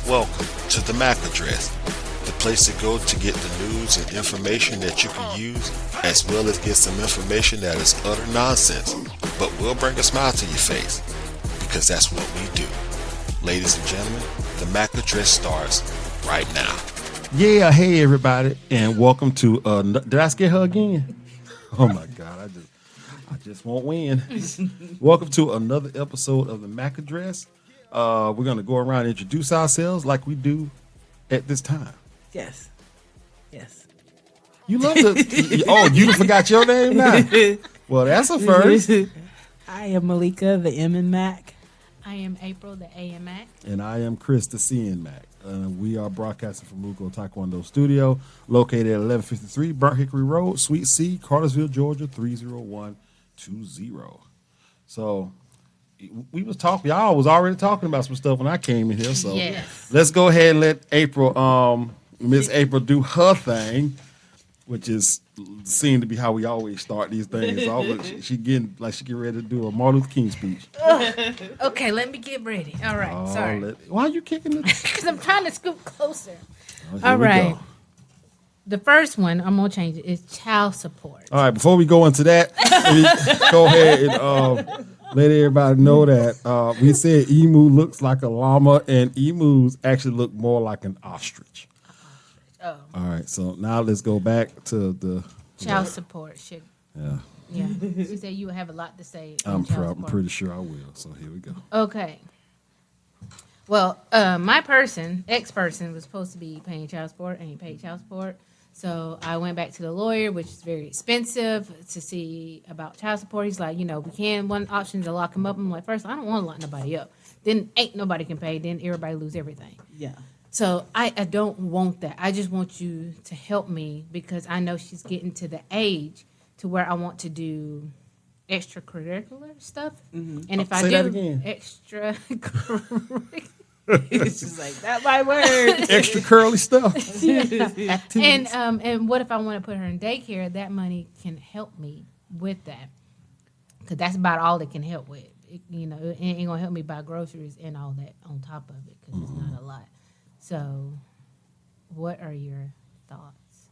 Welcome to the M.A.C address, the place to go to get the news and information that you can use, as well as get some information that is utter nonsense, but will bring a smile to your face, because that's what we do. Ladies and gentlemen, the M.A.C address starts right now. Yeah, hey everybody, and welcome to. Did I scare her again? Oh my God, I just won't win. Welcome to another episode of the M.A.C address. We're gonna go around and introduce ourselves like we do at this time. Yes. You love to. Oh, you forgot your name now. Well, that's a first. I am Malika, the M in Mac. I am April, the A in Mac. And I am Chris, the C in Mac. We are broadcasting from Ruko Taekwondo Studio, located at 1153 Burnt Hickory Road, Suite C, Cartersville, Georgia, 30120. So we was talking. Y'all was already talking about some stuff when I came in here. So Yes. let's go ahead and let April, Miss April, do her thing, which is seem to be how we always start these things. She getting ready to do a Martin Luther King speech. Okay, let me get ready. All right, sorry. Why are you kicking it? Because I'm trying to scoop closer. Here All we right. go. The first one, I'm going to change it, is child support. All right, before we go into that, let me go ahead and let everybody know that we said emu looks like a llama, and emus actually look more like an ostrich. Oh, All right, so now let's go back to the child support. Shit. Yeah, Yeah. She said you would have a lot to say on child I'm support. pretty sure I will. So here we go. Okay. Well, my ex-person, was supposed to be paying child support, ain't paid child support. So I went back to the lawyer, which is very expensive, to see about child support. He's like, one option is to lock him up. I'm like, first, I don't want to lock nobody up. Then ain't nobody can pay. Then everybody lose everything. Yeah. So I don't want that. I just want you to help me because I know she's getting to the age to where I want to do extracurricular stuff. Mm-hmm. And if I Say that do again. extracurricular, She's like, that's my word. Extra curly stuff. and what if I want to put her in daycare? That money can help me with that because that's about all it can help with. It ain't gonna help me buy groceries and all that on top of it because it's not a lot. So, what are your thoughts?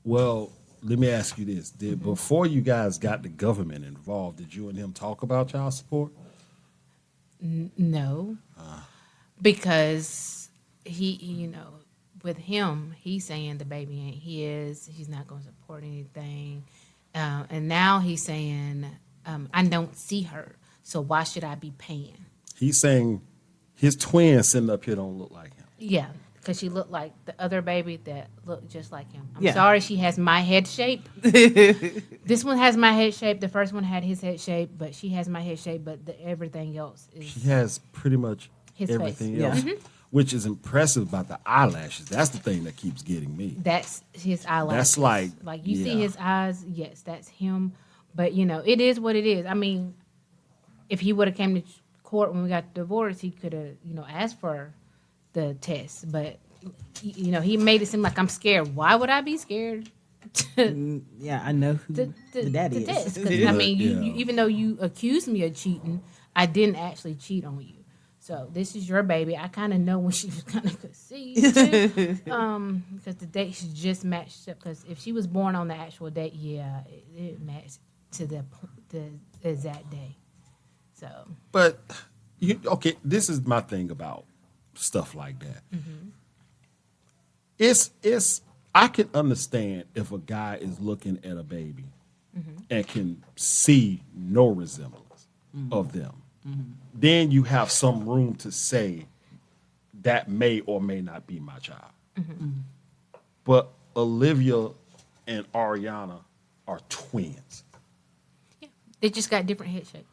Well, let me ask you this: before you guys got the government involved, did you and him talk about child support? No, because he, with him, he's saying the baby ain't his. He's not going to support anything, and now he's saying, I don't see her, so why should I be paying? He's saying his twin sitting up here don't look like him. Yeah, because she looked like the other baby that looked just like him. I'm Yeah. sorry, she has my head shape. This one has my head shape. The first one had his head shape, but she has my head shape. But everything else is She has pretty much his everything face. else, Yeah. which is impressive about the eyelashes. That's the thing that keeps getting me. That's his eyelashes. That's like you see his eyes. Yes, that's him. But it is what it is. I mean, if he would have came to court when we got divorced, he could have asked for the test. But he made it seem like I'm scared. Why would I be scared? Yeah, I know who the daddy test. is. 'Cause, I mean, you, Yeah. even though you accused me of cheating, I didn't actually cheat on you. So this is your baby. I kind of know when she was kind of conceived, too, because the dates just matched up. Because if she was born on the actual date, it matched to the exact day. So, But this is my thing about stuff like that. Mm-hmm. It's I can understand if a guy is looking at a baby and can see no resemblance of them. Then you have some room to say that may or may not be my child. But Olivia and Ariana are twins. yeah, they just got different head shapes.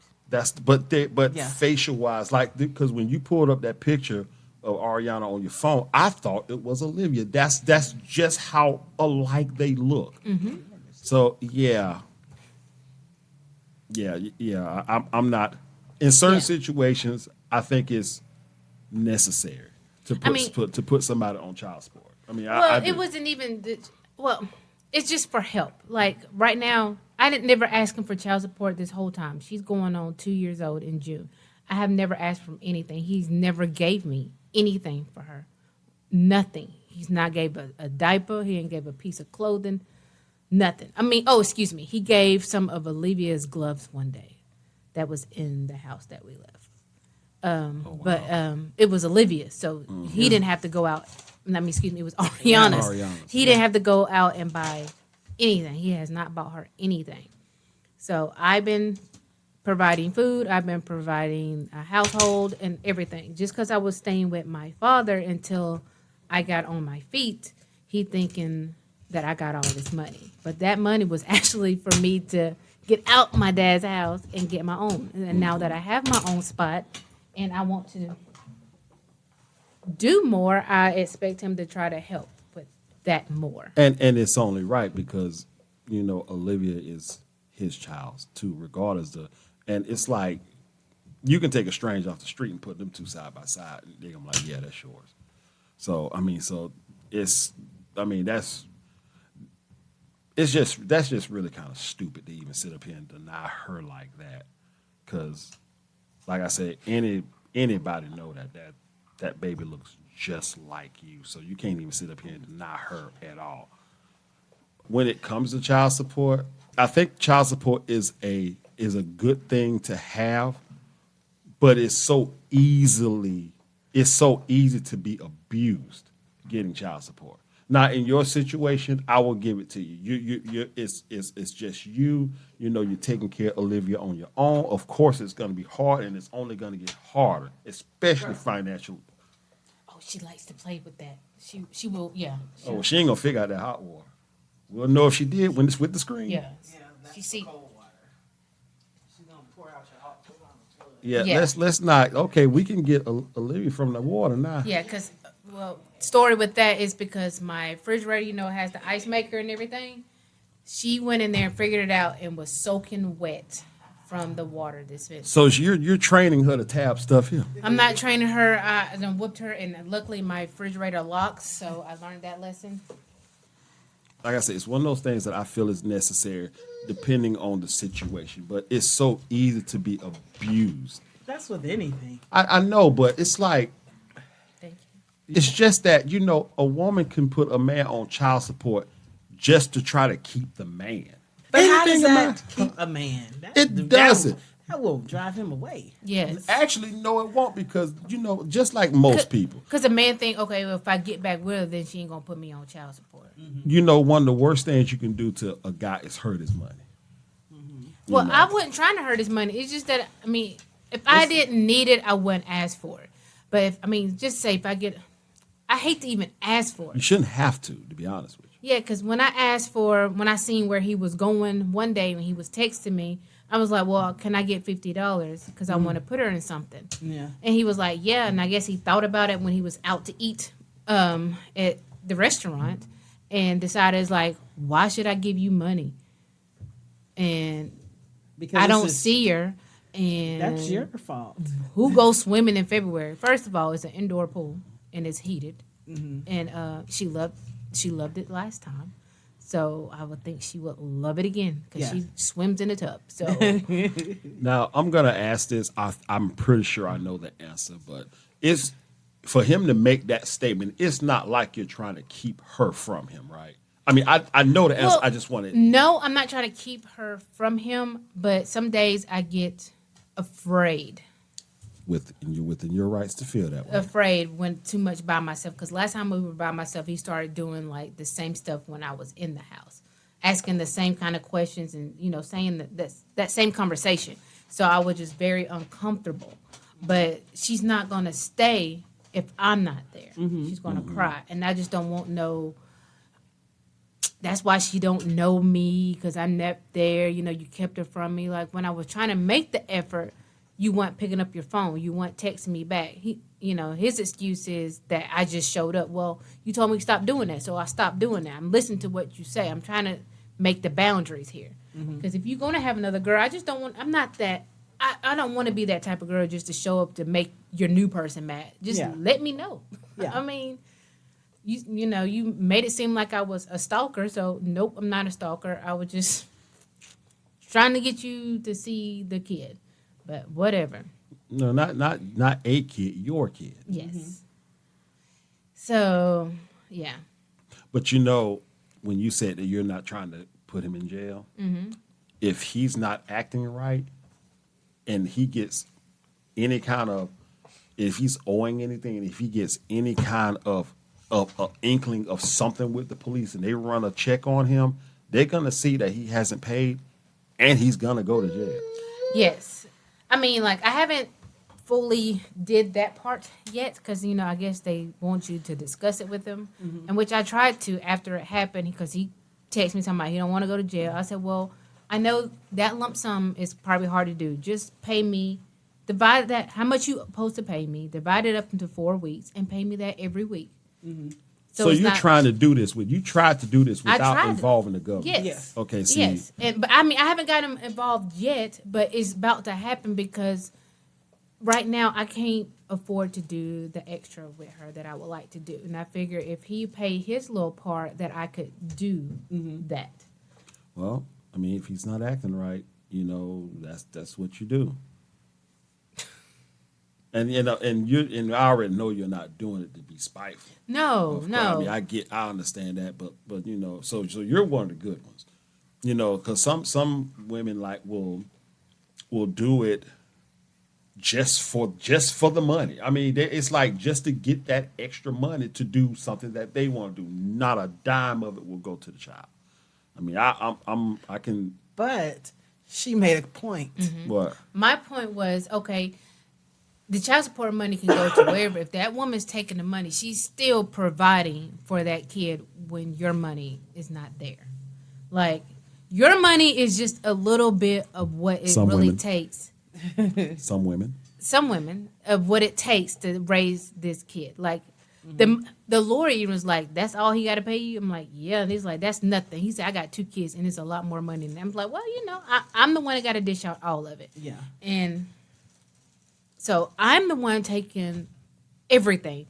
But Yeah. facial wise, because when you pulled up that picture of Ariana on your phone, I thought it was Olivia. That's just how alike they look. So I'm not in certain Yeah. situations. I think it's necessary to put somebody on child support. I mean, I Well, it wasn't even. It's just for help. Like right now, I didn't never ask him for child support this whole time. She's going on 2 years old in June. I have never asked for anything. He's never gave me anything for her. Nothing. He's not gave a diaper. He didn't give a piece of clothing. Nothing. I mean, excuse me. He gave some of Olivia's gloves one day that was in the house that we left. But it was Olivia, so he didn't have to go out. Excuse me, it was Ariana's. He didn't have to go out and buy anything. He has not bought her anything. So I've been providing food. I've been providing a household and everything. Just because I was staying with my father until I got on my feet, he thinking that I got all this money. But that money was actually for me to get out my dad's house and get my own. And now that I have my own spot and I want to do more, I expect him to try to help with that more. And it's only right because, Olivia is his child too, regardless of, and it's like you can take a stranger off the street and put them two side by side and they're gonna be like, yeah, that's yours. So that's just really kind of stupid to even sit up here and deny her like that. Cause like I said, anybody know that baby looks just like you. So you can't even sit up here and deny her at all. When it comes to child support, I think child support is a good thing to have, but it's so easy to be abused getting child support. Now, in your situation, I will give it to you. It's just you. You're taking care of Olivia on your own. Of course, it's going to be hard, and it's only going to get harder, especially financially. Oh, she likes to play with that. She will, yeah. She ain't gonna figure out that hot water. We'll know if she did when it's with the screen. Yeah. That's She see cold water. She's gonna pour out your hot water on the toilet. Yeah. Let's not. Okay, we can get Olivia from the water now. Yeah, because, story with that is because my refrigerator, has the ice maker and everything. She went in there and figured it out and was soaking wet from the water dispenser. So you're training her to tab stuff here. I'm not training her. I done whooped her, and luckily my refrigerator locks, so I learned that lesson. Like I said, it's one of those things that I feel is necessary depending on the situation. But it's so easy to be abused. That's with anything. I know, but it's like, Thank you. it's just that, a woman can put a man on child support just to try to keep the man. But how does Anything that keep a man? It doesn't. That will drive him away. Yes. Actually, no, it won't because, just like most people. Because a man think, okay, well, if I get back with her, then she ain't going to put me on child support. One of the worst things you can do to a guy is hurt his money. Well, I wasn't trying to hurt his money. It's just that, if I didn't need it, I wouldn't ask for it. But just say if I hate to even ask for You it. shouldn't have to be honest with you. Yeah, because when I seen where he was going one day when he was texting me, I was like, well, can I get $50? Because I want to put her in something. Yeah. And he was like, yeah. And I guess he thought about it when he was out to eat at the restaurant and decided, like, why should I give you money? And Because I don't see her. And That's your fault. who goes swimming in February? First of all, it's an indoor pool and it's heated. And she loved it last time. So I would think she would love it again because she swims in the tub. So Now, I'm going to ask this. I'm pretty sure I know the answer, but it's for him to make that statement, it's not like you're trying to keep her from him, right? I know the answer. Well, I just wanted. No, I'm not trying to keep her from him, but some days I get afraid. You're within your rights to feel that way. Afraid when too much by myself. Because last time we were by myself, he started doing like the same stuff when I was in the house, asking the same kind of questions and saying that same conversation. So I was just very uncomfortable. But she's not gonna stay if I'm not there. She's gonna cry, and I just don't want no. That's why she don't know me because I'm not there. You kept her from me. Like when I was trying to make the effort. You weren't picking up your phone. You weren't texting me back. His excuse is that I just showed up. Well, you told me to stop doing that, so I stopped doing that. I'm listening to what you say. I'm trying to make the boundaries here. Because if you're going to have another girl, I just don't want, I'm not that, I don't want to be that type of girl just to show up to make your new person mad. Just let me know. Yeah. You made it seem like I was a stalker, so nope, I'm not a stalker. I was just trying to get you to see the kid. But whatever. No, not a kid, your kid. Yes. So, yeah. But you know, when you said that you're not trying to put him in jail, if he's not acting right and he gets any kind of, if he's owing anything, and if he gets any kind of inkling of something with the police and they run a check on him, they're going to see that he hasn't paid and he's going to go to jail. Yes. I mean, like, I haven't fully did that part yet because, you know, I guess they want you to discuss it with them. And which I tried to after it happened because he texted me talking about he don't want to go to jail. I said, well, I know that lump sum is probably hard to do. Just pay me, divide that, how much you supposed to pay me, divide it up into 4 weeks and pay me that every week. So you're trying to do this you tried to do this without involving the government. Yes. Okay. So yes. But I mean, I haven't got him involved yet, but it's about to happen because right now I can't afford to do the extra with her that I would like to do. And I figure if he paid his little part that I could do that. Well, I mean, if he's not acting right, you know, that's what you do. And you know, and I already know you're not doing it to be spiteful. No. I mean, I understand that, but you know, so you're one of the good ones, you know, because some women like will do it just for the money. I mean, it's like just to get that extra money to do something that they want to do. Not a dime of it will go to the child. I mean, I can. But she made a point. What? My point was, okay, the child support money can go to wherever. If that woman's taking the money, she's still providing for that kid when your money is not there. Like, your money is just a little bit of what it really takes. Some women. Some women of what it takes to raise this kid. Like, the lawyer even was like, that's all he got to pay you? I'm like, yeah. And he's like, that's nothing. He said, I got 2 kids, and it's a lot more money than that. I'm like, well, you know, I'm the one that got to dish out all of it. Yeah. And so I'm the one taking everything,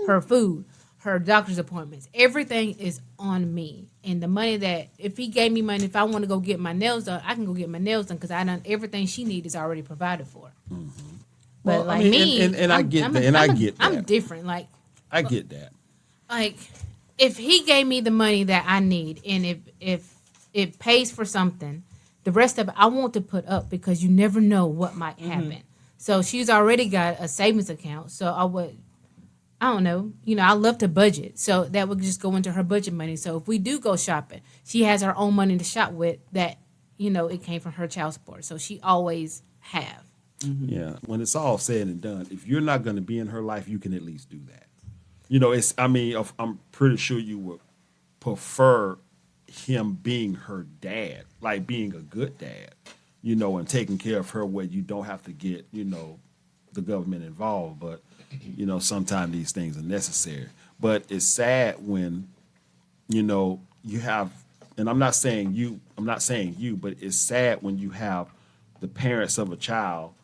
her food, her doctor's appointments, everything is on me. And the money that, if he gave me money, if I want to go get my nails done, I can go get my nails done because I done everything she needs is already provided for. But Well, like I mean, me, and I get that, and I get that. I'm different. Like, I get that. like if he gave me the money that I need, and if it pays for something, the rest of it I want to put up because you never know what might happen. So she's already got a savings account. So I don't know, you know, I love to budget. So that would just go into her budget money. So if we do go shopping, she has her own money to shop with that, you know, it came from her child support. So she always have. Yeah. When it's all said and done, if you're not going to be in her life, you can at least do that. You know, I'm pretty sure you would prefer him being her dad, like being a good dad, you know, and taking care of her where you don't have to get, you know, the government involved. But, you know, sometimes these things are necessary. But it's sad when, you know, you have, and I'm not saying you, but it's sad when you have the parents of a child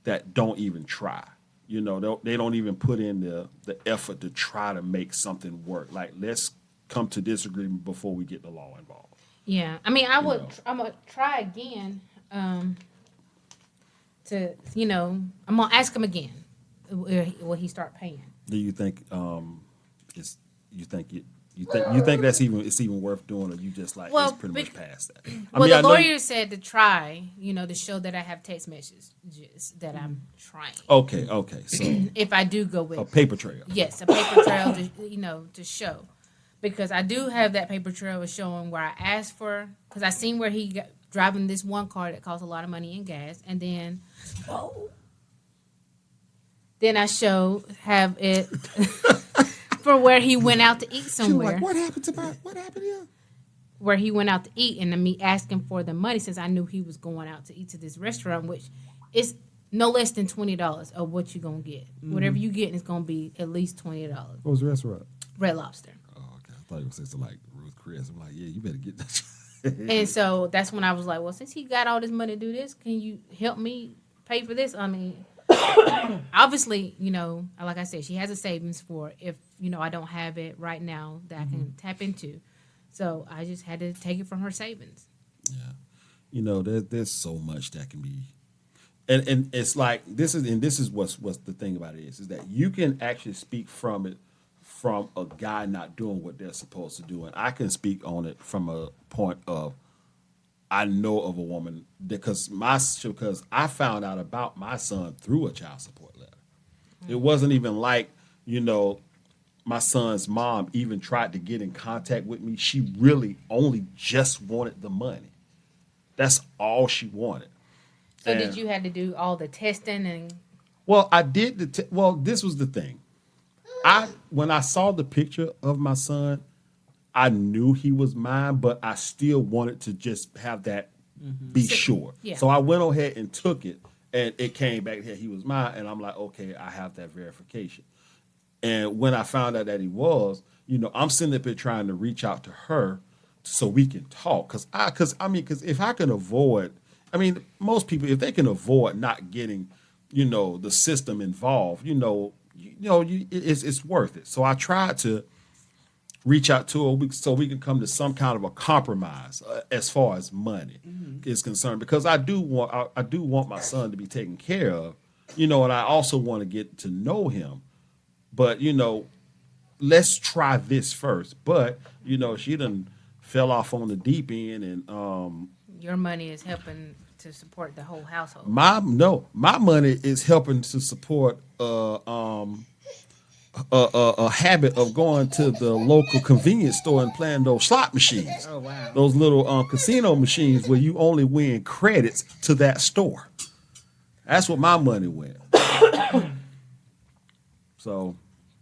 that don't even try. You know, they don't even put in the effort to try to make something work. Like, let's come to this agreement before we get the law involved. Yeah. I mean, I'm going to try again to, you know, I'm going to ask him again. Will he start paying? Do you think you think that's even worth doing, or you just like it's pretty much past that? The lawyer said to try, you know, to show that I have text messages that I'm trying. Okay. So if I do go with a paper trail. Yes, a paper trail to, you know, to show, because I do have that paper trail of showing where I asked for, because I seen where he got driving this one car that costs a lot of money in gas, and then I have it for where he went out to eat somewhere. Like, what happened here? Where he went out to eat, and then me asking for the money since I knew he was going out to eat to this restaurant, which is no less than $20 of what you're gonna get. Whatever you get is gonna be at least $20. What was the restaurant? Red Lobster. Oh, okay. I thought you were saying something like Ruth Chris. I'm like, yeah, you better get that. And so that's when I was like, well, since he got all this money to do this, can you help me pay for this? I mean, obviously, you know, like I said, she has a savings for if, you know, I don't have it right now that I can tap into. So I just had to take it from her savings. Yeah. You know, there's so much that can be, and it's like this is what's the thing about it is that you can actually speak from from a guy not doing what they're supposed to do. And I can speak on it from a point of I know of a woman because I found out about my son through a child support letter. It wasn't even like, my son's mom even tried to get in contact with me. She really only just wanted the money. That's all she wanted. So did you have to do all the testing and? Well, I did this was the thing. When I saw the picture of my son, I knew he was mine, but I still wanted to just have that be sure. Yeah. So I went ahead and took it, and it came back that he was mine, and I'm like, okay, I have that verification. And when I found out that he was, I'm sitting up here trying to reach out to her so we can talk. Because if I can avoid, most people, if they can avoid not getting, the system involved, it's worth it. So I tried to reach out to her so we can come to some kind of a compromise as far as money is concerned. Because I do want my son to be taken care of, and I also want to get to know him. But, let's try this first. But, she done fell off on the deep end and Your money is helping to support the whole household. my money is helping to support a habit of going to the local convenience store and playing those slot machines. Oh, wow. Those little casino machines where you only win credits to that store. That's what my money went. So,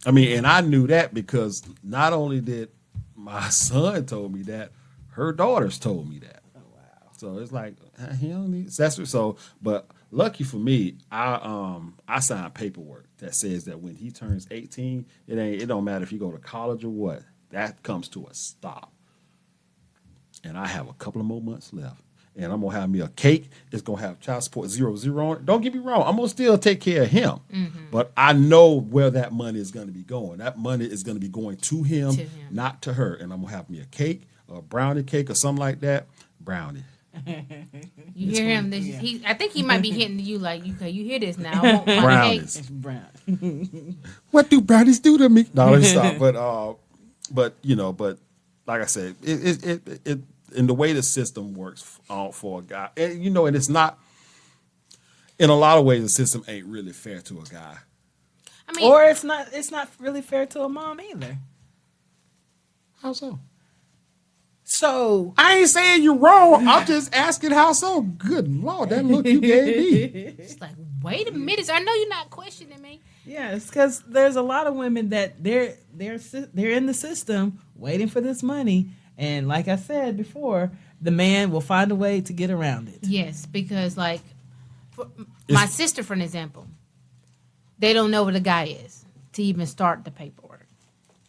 and I knew that because not only did my son told me that, her daughters told me that. Oh, wow. So it's like he don't need so. But lucky for me, I signed paperwork that says that when he turns 18, it don't matter if you go to college or what. That comes to a stop. And I have a couple of more months left. And I'm gonna have me a cake. It's gonna have child support 00 on it. Don't get me wrong. I'm gonna still take care of him. But I know where that money is gonna be going. That money is gonna be going to him, not to her. And I'm gonna have me a cake, a brownie cake, or something like that. Brownie. You hear him? I think he might be hitting you like, okay, you hear this now. I want my Brownies. It's brown. What do brownies do to me? No, let me stop. But like I said, it in the way the system works for a guy, and and it's not. In a lot of ways, the system ain't really fair to a guy. Or it's not really fair to a mom either. How so? So I ain't saying you're wrong. I'm just asking how so. Good Lord, that look you gave me. It's like, wait a minute. I know you're not questioning me. yeah, it's because there's a lot of women that they're in the system waiting for this money, and like I said before, the man will find a way to get around it. Yes, because like my sister, for an example, they don't know what a guy is to even start the paperwork.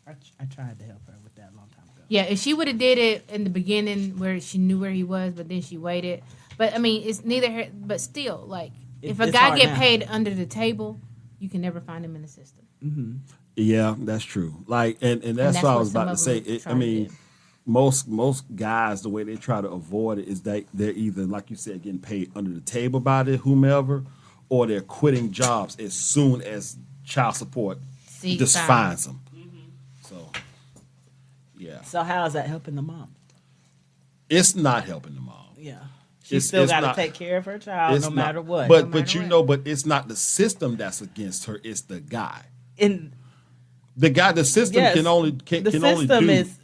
I tried to help her with that a long time ago. Yeah, if she would have did it in the beginning where she knew where he was, but then she waited. But it's neither her. But still, like if a guy get paid under the table, you can never find him in the system. Mm-hmm. Yeah, that's true. Like, and that's what I was about to say. Most guys, the way they try to avoid it is that they're either, like you said, getting paid under the table by the whomever, or they're quitting jobs as soon as child support just finds them. So, yeah. So how is that helping the mom? It's not helping the mom. Yeah. She's still got to take care of her child no matter what. But it's not the system that's against her. It's the guy. The system can only is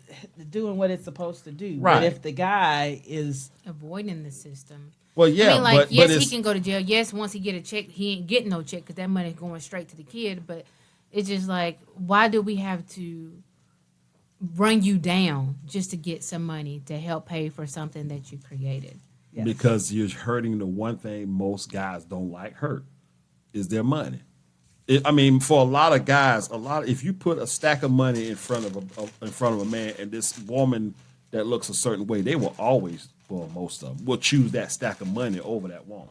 doing what it's supposed to do. Right. But if the guy is avoiding the system. Well, yeah, yes, he can go to jail. Yes, once he get a check, he ain't getting no check because that money's going straight to the kid. But it's just like, why do we have to run you down just to get some money to help pay for something that you created? Yes. Because you're hurting the one thing most guys don't like hurt is their money. For a lot of guys, if you put a stack of money in front of a man, and this woman that looks a certain way, they will always, well, most of them will choose that stack of money over that woman.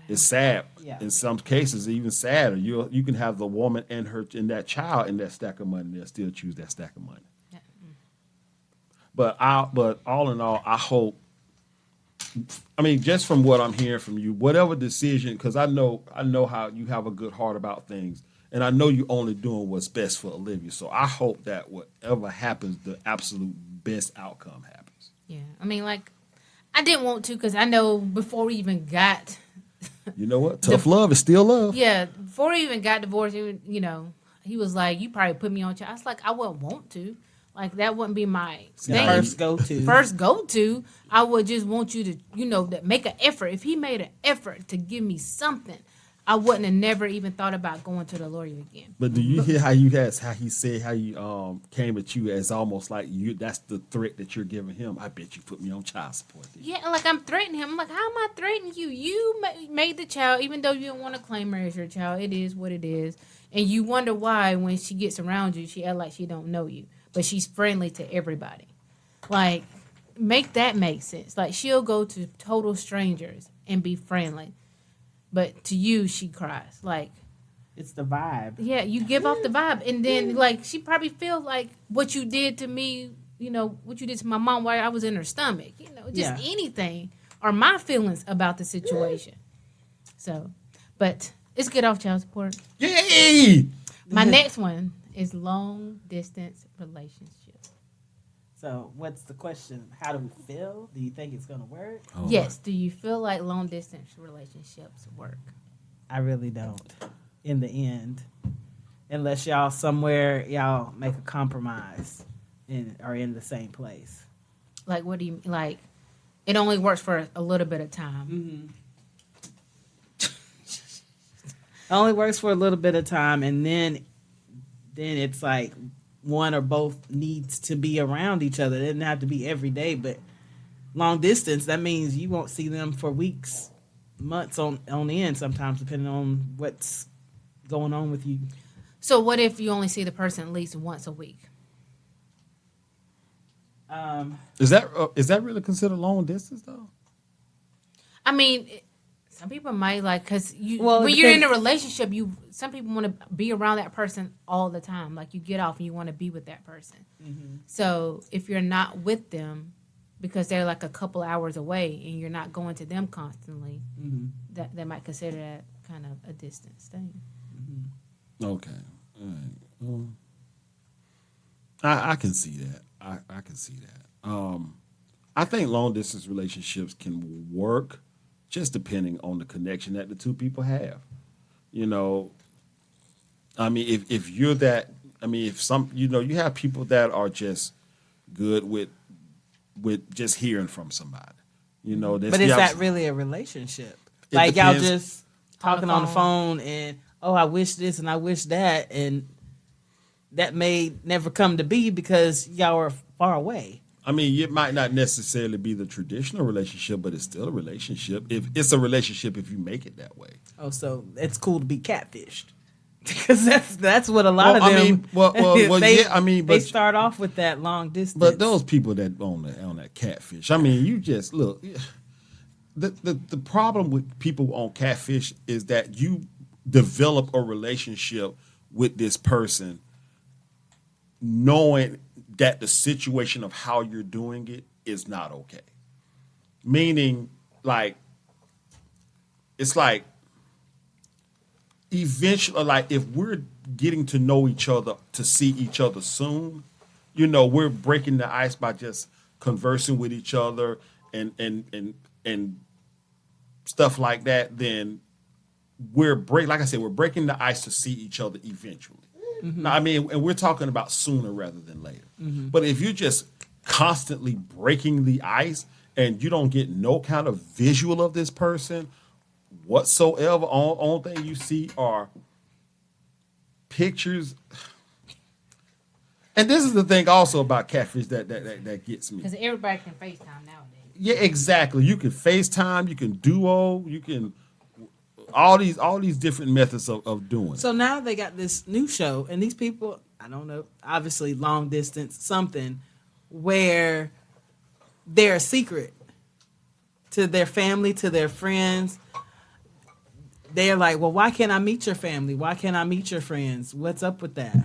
It's sad. Yeah. In some cases, even sadder. You can have the woman and that child in that stack of money, they'll still choose that stack of money. Yeah. But all in all, I hope. Just from what I'm hearing from you, whatever decision, because I know how you have a good heart about things, And I know you're only doing what's best for Olivia. So I hope that whatever happens, the absolute best outcome happens. Yeah, I mean, like, I didn't want to because I know before we even got, You know what? Tough love is still love. yeah, before we even got divorced, he was like, "You probably put me on child." I was like, "I wouldn't want to. Like, that wouldn't be my thing. First go-to. First go-to. I would just want you to, that make an effort. If he made an effort to give me something, I wouldn't have never even thought about going to the lawyer again." But do you hear how he said how you came at you as almost like that's the threat that you're giving him? I bet you put me on child support. Yeah, like I'm threatening him. I'm like, how am I threatening you? You made the child, even though you don't want to claim her as your child. It is what it is. And you wonder why when she gets around you, she act like she don't know you. But she's friendly to everybody. Like, make that make sense. Like, she'll go to total strangers and be friendly. But to you, she cries. Like, It's the vibe. yeah, you give off the vibe. And then, like, she probably feels like what you did to me, what you did to my mom while I was in her stomach. Just anything. Or my feelings about the situation. So, but let's get off child support. Yay! My next one is long distance relationships. So what's the question? How do we feel? Do you think it's going to work? Oh, Yes. Do you feel like long distance relationships work? I really don't. In the end, unless y'all make a compromise and are in the same place. Like, what do you like? It only works for a little bit of time. It only works for a little bit of time, and then it's like one or both needs to be around each other. It doesn't have to be every day, but long distance, that means you won't see them for weeks, months on end sometimes, depending on what's going on with you. So, what if you only see the person at least once a week? Is that really considered long distance though? I mean, some people might like because Well, when you're in a relationship, some people want to be around that person all the time. Like you get off and you want to be with that person. So if you're not with them because they're like a couple hours away and you're not going to them constantly, that they might consider that kind of a distance thing. Okay. All right. I can see that. I can see that. I think long distance relationships can work just depending on the connection that the two people have. I mean, if you're that, I mean, if you have people that are just good with just hearing from somebody. But is that really a relationship? Like y'all just talking on the phone and, oh, I wish this and I wish that, and that may never come to be because y'all are far away. I mean, it might not necessarily be the traditional relationship, but it's still a relationship. If it's a relationship, if you make it that way. Oh, so it's cool to be catfished because that's what a lot of them. They start off with that long distance. But those people that on that catfish, I mean, you just look. The problem with people on catfish is that you develop a relationship with this person, knowing that the situation of how you're doing it is not okay. Meaning, like, it's like eventually, like if we're getting to know each other to see each other soon, we're breaking the ice by just conversing with each other and stuff like that, then we're breaking the ice to see each other eventually. Now, I mean, and we're talking about sooner rather than later. But if you're just constantly breaking the ice and you don't get no kind of visual of this person whatsoever, only thing you see are pictures. And this is the thing also about catfish that gets me. Because everybody can FaceTime nowadays. Yeah, exactly. You can FaceTime, you can Duo, you can all these different methods of doing it. So now they got this new show, and these people, I don't know, obviously long distance something, where they're a secret to their family, to their friends. They're like, well, why can't I meet your family? Why can't I meet your friends? What's up with that?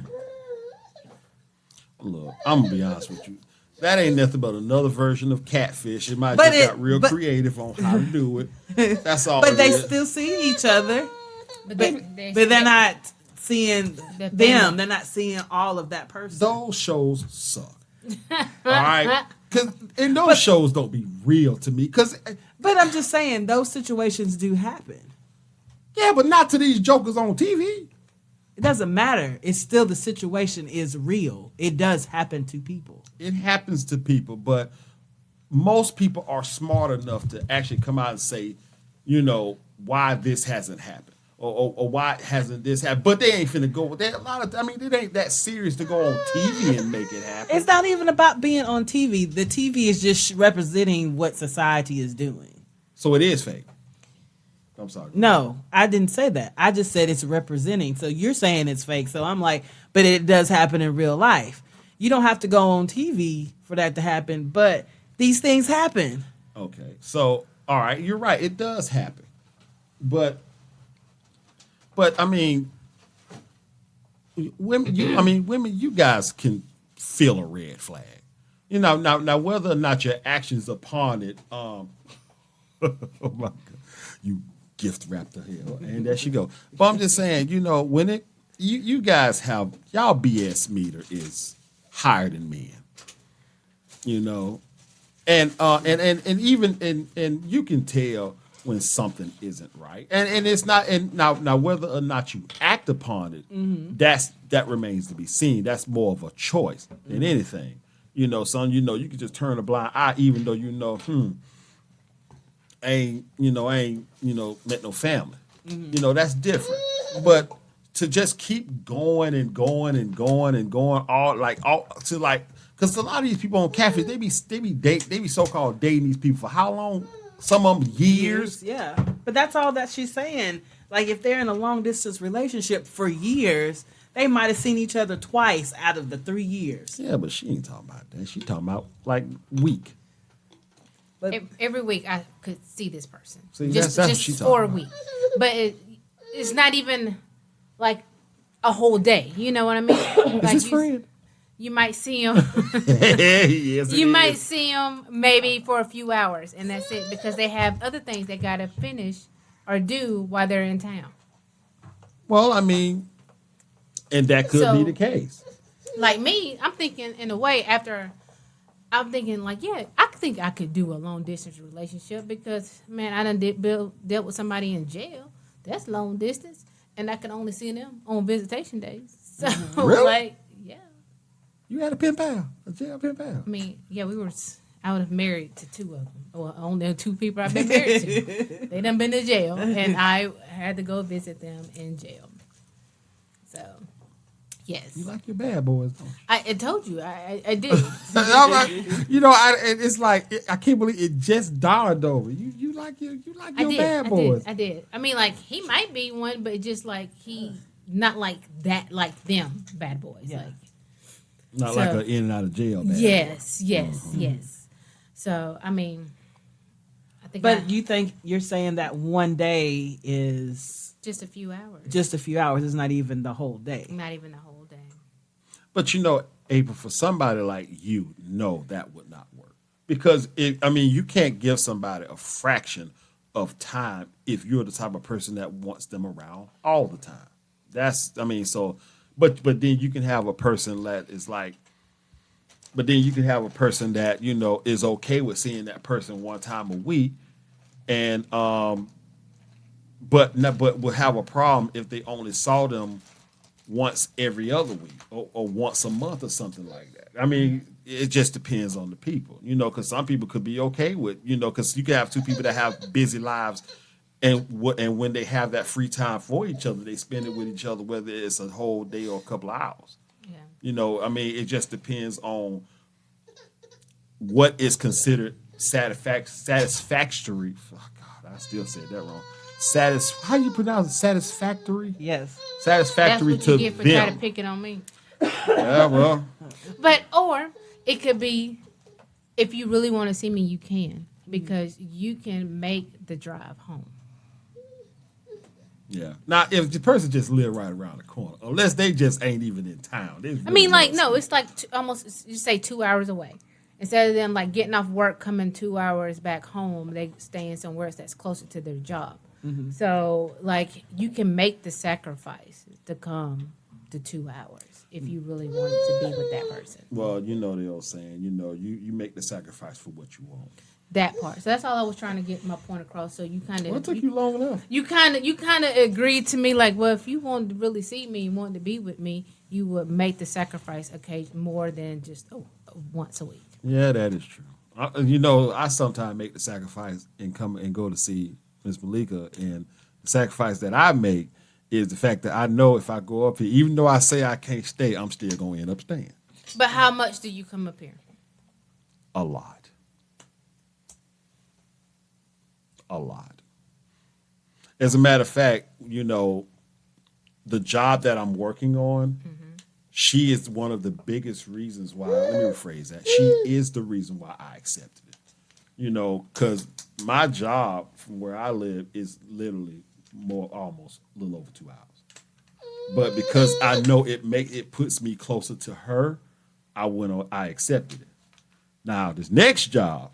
Look, I'm going to be honest with you. That ain't nothing but another version of catfish. It might just got real creative on how to do it. That's all. But they still see each other. But they're not seeing The them. family. They're not seeing all of that person. Those shows suck. All right, and those shows don't be real to me. But I'm just saying, those situations do happen. Yeah, but not to these jokers on TV. It doesn't matter. It's still the situation is real. It does happen to people. It happens to people, but most people are smart enough to actually come out and say, why this hasn't happened. Or why hasn't this happened? But they ain't finna go with that. It ain't that serious to go on TV and make it happen. It's not even about being on TV. The TV is just representing what society is doing. So it is fake. I'm sorry. No, I didn't say that. I just said it's representing. So you're saying it's fake. So I'm like, but it does happen in real life. You don't have to go on TV for that to happen, but these things happen. Okay. So, all right, you're right. It does happen. But women, you guys can feel a red flag. Now whether or not your actions upon it, oh my God, you gift wrapped the hell, and there she go. But I'm just saying, when you guys have y'all BS meter is higher than men, and even and you can tell when something isn't right, and it's not. And now whether or not you act upon it, that remains to be seen. That's more of a choice than anything. Son, you can just turn a blind eye, even though ain't met no family. That's different. But to just keep going and going and going and going because a lot of these people on catfish, they be so-called dating these people for how long? Some of them years. Yeah. But that's all that she's saying. Like, if they're in a long distance relationship for years, they might have seen each other twice out of the 3 years. Yeah, but she ain't talking about that. She talking about like week. But Every week I could see this person. See, just that's what she for a talking about. week. But it's not even like a whole day. You know what I mean? Is his friend? You might see him. Yes, You might see them maybe for a few hours, and that's it, because they have other things they gotta finish or do while they're in town. Well, and that could be the case. Like me, I'm thinking in a way I'm thinking like, yeah, I think I could do a long distance relationship because, man, I done dealt with somebody in jail. That's long distance, and I can only see them on visitation days. So, Really? yeah. You had a pen pal, a jail pen pal. I mean, yeah, I would have married to two of them. Well, only two people I've been married to. They done been to jail, and I had to go visit them in jail. So, yes. You like your bad boys, don't you? I told you, I did. I'm like, it's like I can't believe it just dawned over you. You like your bad boys. I did. I mean, like, he might be one, but just like he not like that, like them bad boys. Yeah. Like, Not like an in and out of jail bad yes, boy. yes. So I mean, I think. But you think you're saying that one day is just a few hours. just a few hours. It's not even the whole day. Not even the whole day. But April, for somebody like you, no, that would not work. Because you can't give somebody a fraction of time if you're the type of person that wants them around all the time. But then you can have a person that is like, but then you can have a person that, is okay with seeing that person one time a week, and but will have a problem if they only saw them once every other week or once a month or something like that. It just depends on the people, because some people could be okay with, because you can have two people that have busy lives, and when they have that free time for each other, they spend it with each other, whether it's a whole day or a couple of hours. Yeah. It just depends on what is considered satisfactory. Oh God, I still said that wrong. How do you pronounce it? Satisfactory? Yes. Satisfactory That's what to you get for trying to them. pick it on me. Yeah, well, Or it could be, if you really want to see me, you can, because you can make the drive home. yeah. Now, if the person just live right around the corner, unless they just ain't even in town. It's like almost, you say 2 hours away. Instead of them like getting off work, coming 2 hours back home, they staying somewhere else that's closer to their job. So, like, you can make the sacrifice to come to 2 hours if you really wanted to be with that person. Well, you know the old saying, you make the sacrifice for what you want. That part. So that's all I was trying to get my point across. So you kind Well, it of took you long enough. you kind of agreed to me, like, well, if you wanted to really see me, you wanted to be with me, you would make the sacrifice occasion more than just once a week. Yeah, that is true. I sometimes make the sacrifice and come and go to see Miss Malika, and the sacrifice that I make is the fact that I know if I go up here, even though I say I can't stay, I'm still going to end up staying. But how much do you come up here? A lot. A lot. As a matter of fact, the job that I'm working on, she is one of the biggest reasons why, let me rephrase that. She is the reason why I accepted it. Because my job from where I live is literally almost a little over 2 hours. But because I know it puts me closer to her, I accepted it. Now, this next job,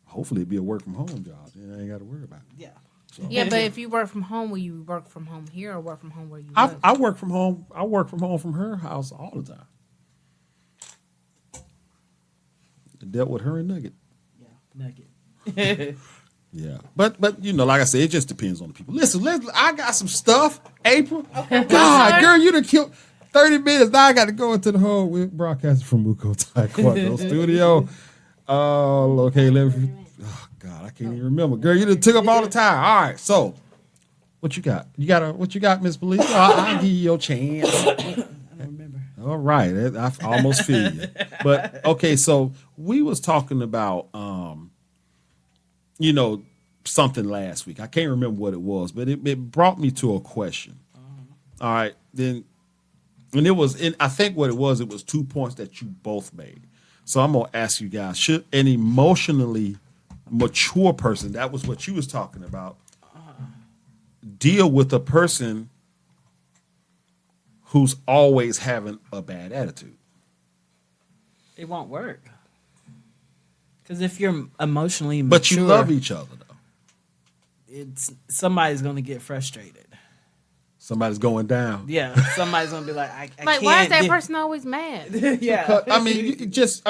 hopefully it'll be a work from home job. Then I ain't got to worry about it. Yeah. So, Yeah, but if you work from home, will you work from home here or work from home where you live? I work from home. I work from home from her house all the time. I dealt with her and Nugget. Yeah, Nugget. Yeah, but like I said, it just depends on the people. Listen, I got some stuff. April, Okay. God, girl, you done killed 30 minutes. Now I got to go into the whole. We're broadcasting from Muko Taekwondo Studio. Oh, okay. Oh God, I can't even remember. Girl, you done took up all the time. All right, so what you got? What you got, Miss Belisa? I'll give you your chance. I don't remember. All right, I almost feel you. But okay, so we was talking about something last week. I can't remember what it was, but it brought me to a question. All right, then, and I think what it was 2 points that you both made. So I'm gonna ask you guys: should an emotionally mature person, that was what you was talking about, deal with a person who's always having a bad attitude? It won't work. Because if you're emotionally mature, But you love each other, though. Somebody's going to get frustrated. Somebody's going down. Yeah, somebody's going to be like, I like, can't. why is that person always mad? Yeah. I mean, they just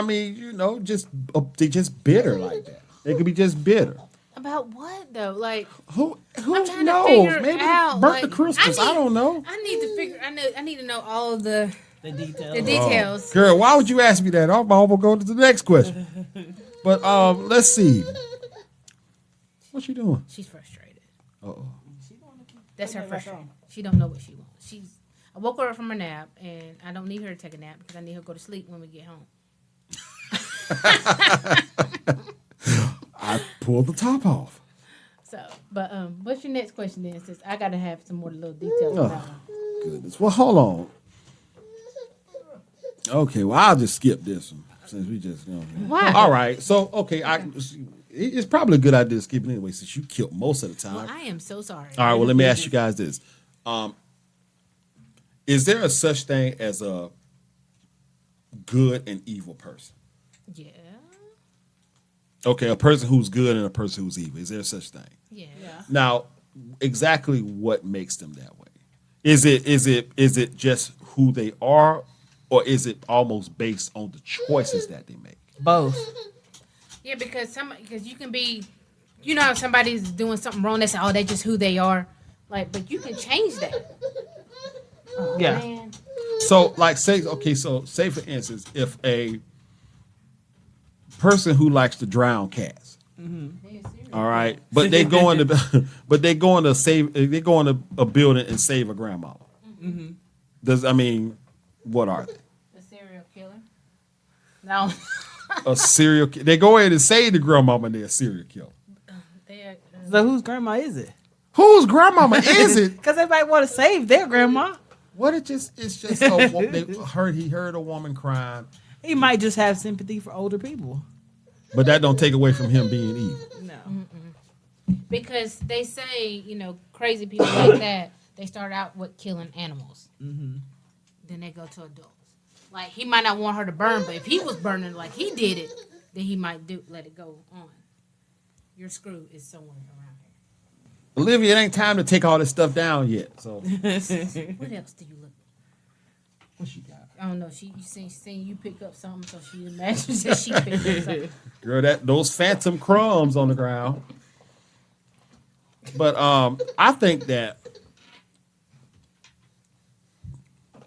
bitter like that. They could be just bitter. About what, though? Like, Who I'm trying knows? to figure Maybe out. burnt like, the crystals. I don't know. I need to figure. I need to know all of the The details. details. Girl, why would you ask me that? I'm gonna go to the next question. But let's see. What's she doing? She's frustrated. Uh-oh. That's her frustration. She don't know what she wants. I woke her up from her nap, and I don't need her to take a nap because I need her to go to sleep when we get home. I pulled the top off. So, but what's your next question then? Since I gotta have some more little details Oh, about her. goodness. Well, hold on. Okay, well, I'll just skip this one since we just, Why? All right. So, okay, it's probably a good idea to skip it anyway since you killed most of the time. Well, I am so sorry. All right, well, let me ask you guys this. Is there a such thing as a good and evil person? Yeah. Okay, a person who's good and a person who's evil. Is there such thing? Yeah. Now, exactly what makes them that way? Is it just who they are, or is it almost based on the choices that they make? Both. Yeah, because you can be, if somebody's doing something wrong, they say, oh, that's just who they are. Like, but you can change that. Oh, Yeah. man. So, like, say for instance, if a person who likes to drown cats, all right, but they go into a building and save a grandmama. What are they? A serial killer? No. A serial killer. They go in and save the grandmama and they're a serial killer. So whose grandma is it? Whose grandmama is it? Because they might want to save their grandma. What it's just he heard a woman crying. He might just have sympathy for older people. But that don't take away from him being evil. No. Because they say, crazy people like that, they start out with killing animals. Mm-hmm. Then they go to adults. Like, he might not want her to burn, but if he was burning like he did it, then he might let it go on. Your screw is somewhere around here. Olivia, it ain't time to take all this stuff down yet. So What else do you look? what she got? I don't know. She seen you pick up something, so she imagines that she picked up something. Girl, those phantom crumbs on the ground. But I think that.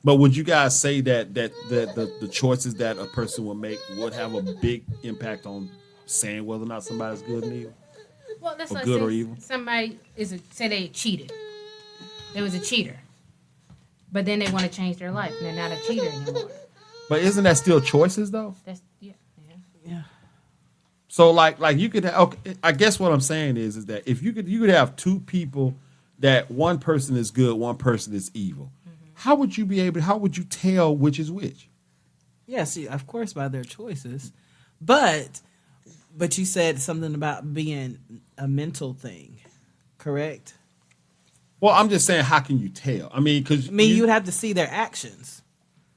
But would you guys say that the choices that a person will make would have a big impact on saying whether or not somebody's good and evil? Well, that's Or like good or say evil? somebody say they cheated. They was a cheater, but then they want to change their life and they're not a cheater anymore. But isn't that still choices though? That's yeah. Yeah. So like you could okay, I guess what I'm saying is that if you could have two people that one person is good, one person is evil. How would you tell which is which? Yeah, see, of course by their choices. But you said something about being a mental thing, correct? Well, I'm just saying, how can you tell? I mean, because you would have to see their actions.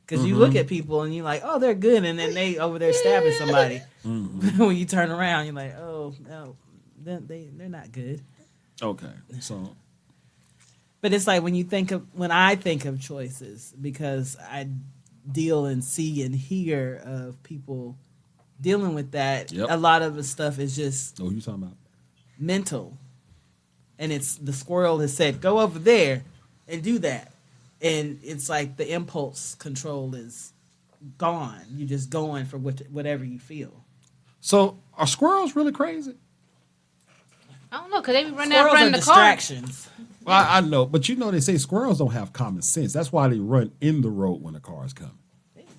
Because you look at people and you're like, oh, they're good, and then they over there stabbing somebody. When you turn around, you're like, oh, no, they're not good. Okay, so But it's like when I think of choices, because I deal and see and hear of people dealing with that. Yep. A lot of the stuff is just you talking about? mental, and it's the squirrel has said, go over there and do that, and it's like the impulse control is gone. You're just going for whatever you feel. So are squirrels really crazy? I don't know, cause they be running Squirrels out running are the car. distractions. Well, I know, but they say squirrels don't have common sense. That's why they run in the road when the car is coming.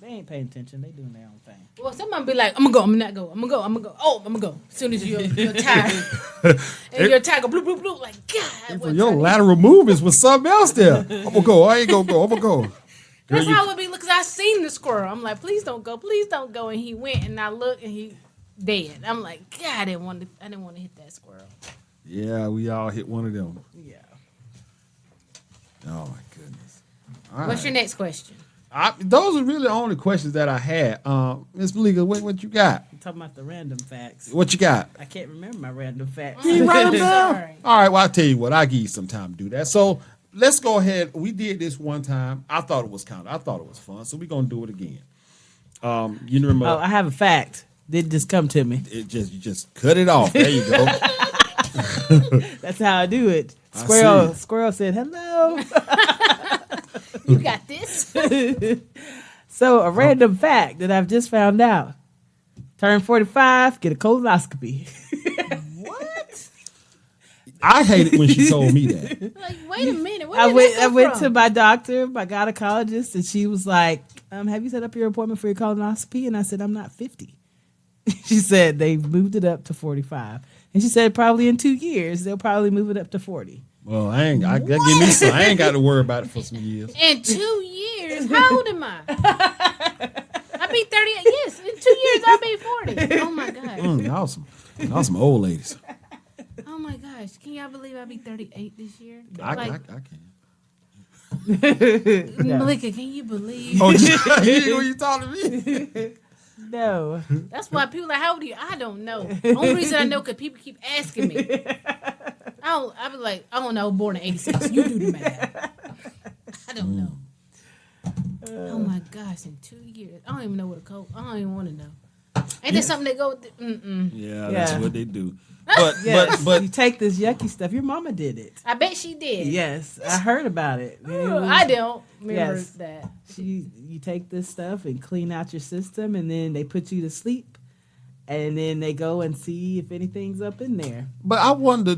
They ain't paying attention. They doing their own thing. Well, somebody be like, I'm gonna go, I'm not go, I'm gonna go, I'm gonna go. Oh, I'm gonna go. As soon as you're tired, and your tire go bloop bloop bloop, like God. For your lateral movements with something else there. I'm gonna go. I ain't gonna go. I'm gonna go. That's how it would be. Cause I seen the squirrel. I'm like, please don't go, and he went, and I looked, and he dead. I'm like, God, I didn't want to hit that squirrel. Yeah, we all hit one of them. Yeah. Oh my goodness. All What's right. your next question? Those are really the only questions that I had. Ms. Malika, what you got? I'm talking about the random facts. What you got? I can't remember my random facts. You write them down? Sorry. All right, well, I'll tell you what. I'll give you some time to do that. So let's go ahead. We did this one time. I thought it was fun. So we're going to do it again. You remember? Oh, I have a fact. Didn't just come to me. You just cut it off. There you go. That's how I do it. I Squirrel said hello. You got this? So a random fact that I've just found out. Turn 45, get a colonoscopy. What? I hated when she told me that. Like, wait a minute. Where I did went that come to from? my doctor, my gynecologist, and she was like, have you set up your appointment for your colonoscopy? And I said, I'm not 50. She said they moved it up to 45. And she said probably in 2 years, they'll probably move it up to 40. Well, I ain't got to worry about it for some years. In 2 years? How old am I? I'll be 38. Yes, in 2 years I'll be 40. Oh my gosh. Y'all some old ladies. Oh my gosh. Can y'all believe I'll be 38 this year? I Like, can. Malika, can you believe? Oh, you talking to me? No. That's why people are like, how old are you? I don't know. Only reason I know because people keep asking me. I be like, I don't know, born in 86. You do the math. I don't know. Oh my gosh, in 2 years. I don't even know what a code. I don't even want to know. Ain't there something that go with Yeah, that's what they do. But Yes, but you take this yucky stuff. Your mama did it. I bet she did. Yes, I heard about it. I don't remember Yes. that. You take this stuff and clean out your system, and then they put you to sleep, and then they go and see if anything's up in there. but I wonder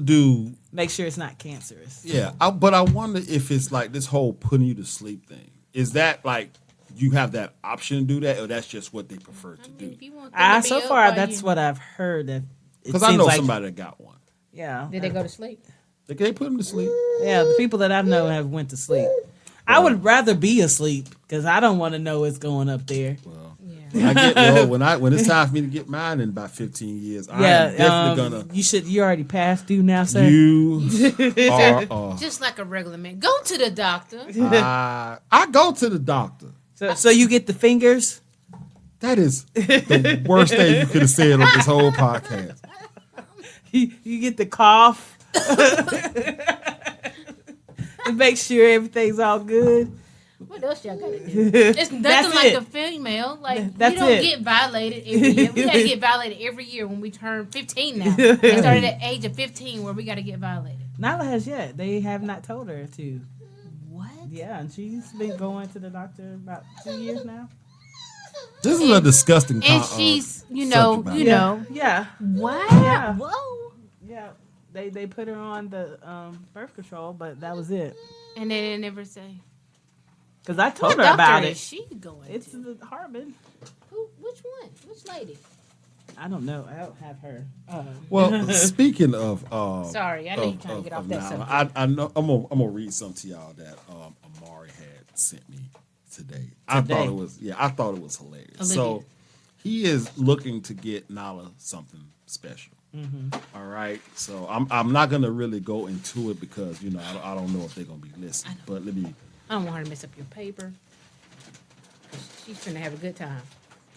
Make sure it's not cancerous. but I wonder if it's like this whole putting you to sleep thing. Is that like you have that option to do that, or that's just what they prefer to do? If you want them to be So up far, while that's you- what I've heard. That Because I know somebody that got one. Yeah. Did they go to sleep? They put them to sleep. Yeah, the people that I know have went to sleep. I would rather be asleep because I don't want to know what's going up there. Well, Yeah. when it's time for me to get mine in about 15 years, I am definitely You already passed due now, sir. You are. Just like a regular man. Go to the doctor. I go to the doctor. So you get the fingers. That is the worst thing you could have said on this whole podcast. You get the cough. To make sure everything's all good. What else y'all gotta do? It's nothing like a female. Like That's you don't it. get violated every year. We gotta get violated every year when we turn 15 now. They started at the age of 15 where we gotta get violated. Not has yet. They have not told her to. What? Yeah, and she's been going to the doctor about 2 years now. This is a disgusting. And she's, you know. Yeah. What? Yeah. Whoa. Yeah. They put her on the birth control, but that was it. And they didn't ever say. Because I told What her about doctor it. is she going It's to? the Harbin. Which one? Which lady? I don't know. I don't have her. Well, speaking of, Sorry, I know you're trying to get off that Nala, subject. I know I'm gonna read something to y'all that Amari had sent me today. I thought it was hilarious. Olivia. So he is looking to get Nala something special. Mm-hmm. All right, so I'm not gonna really go into it because I don't know if they're gonna be listening. But let me. I don't want her to mess up your paper. She's gonna have a good time.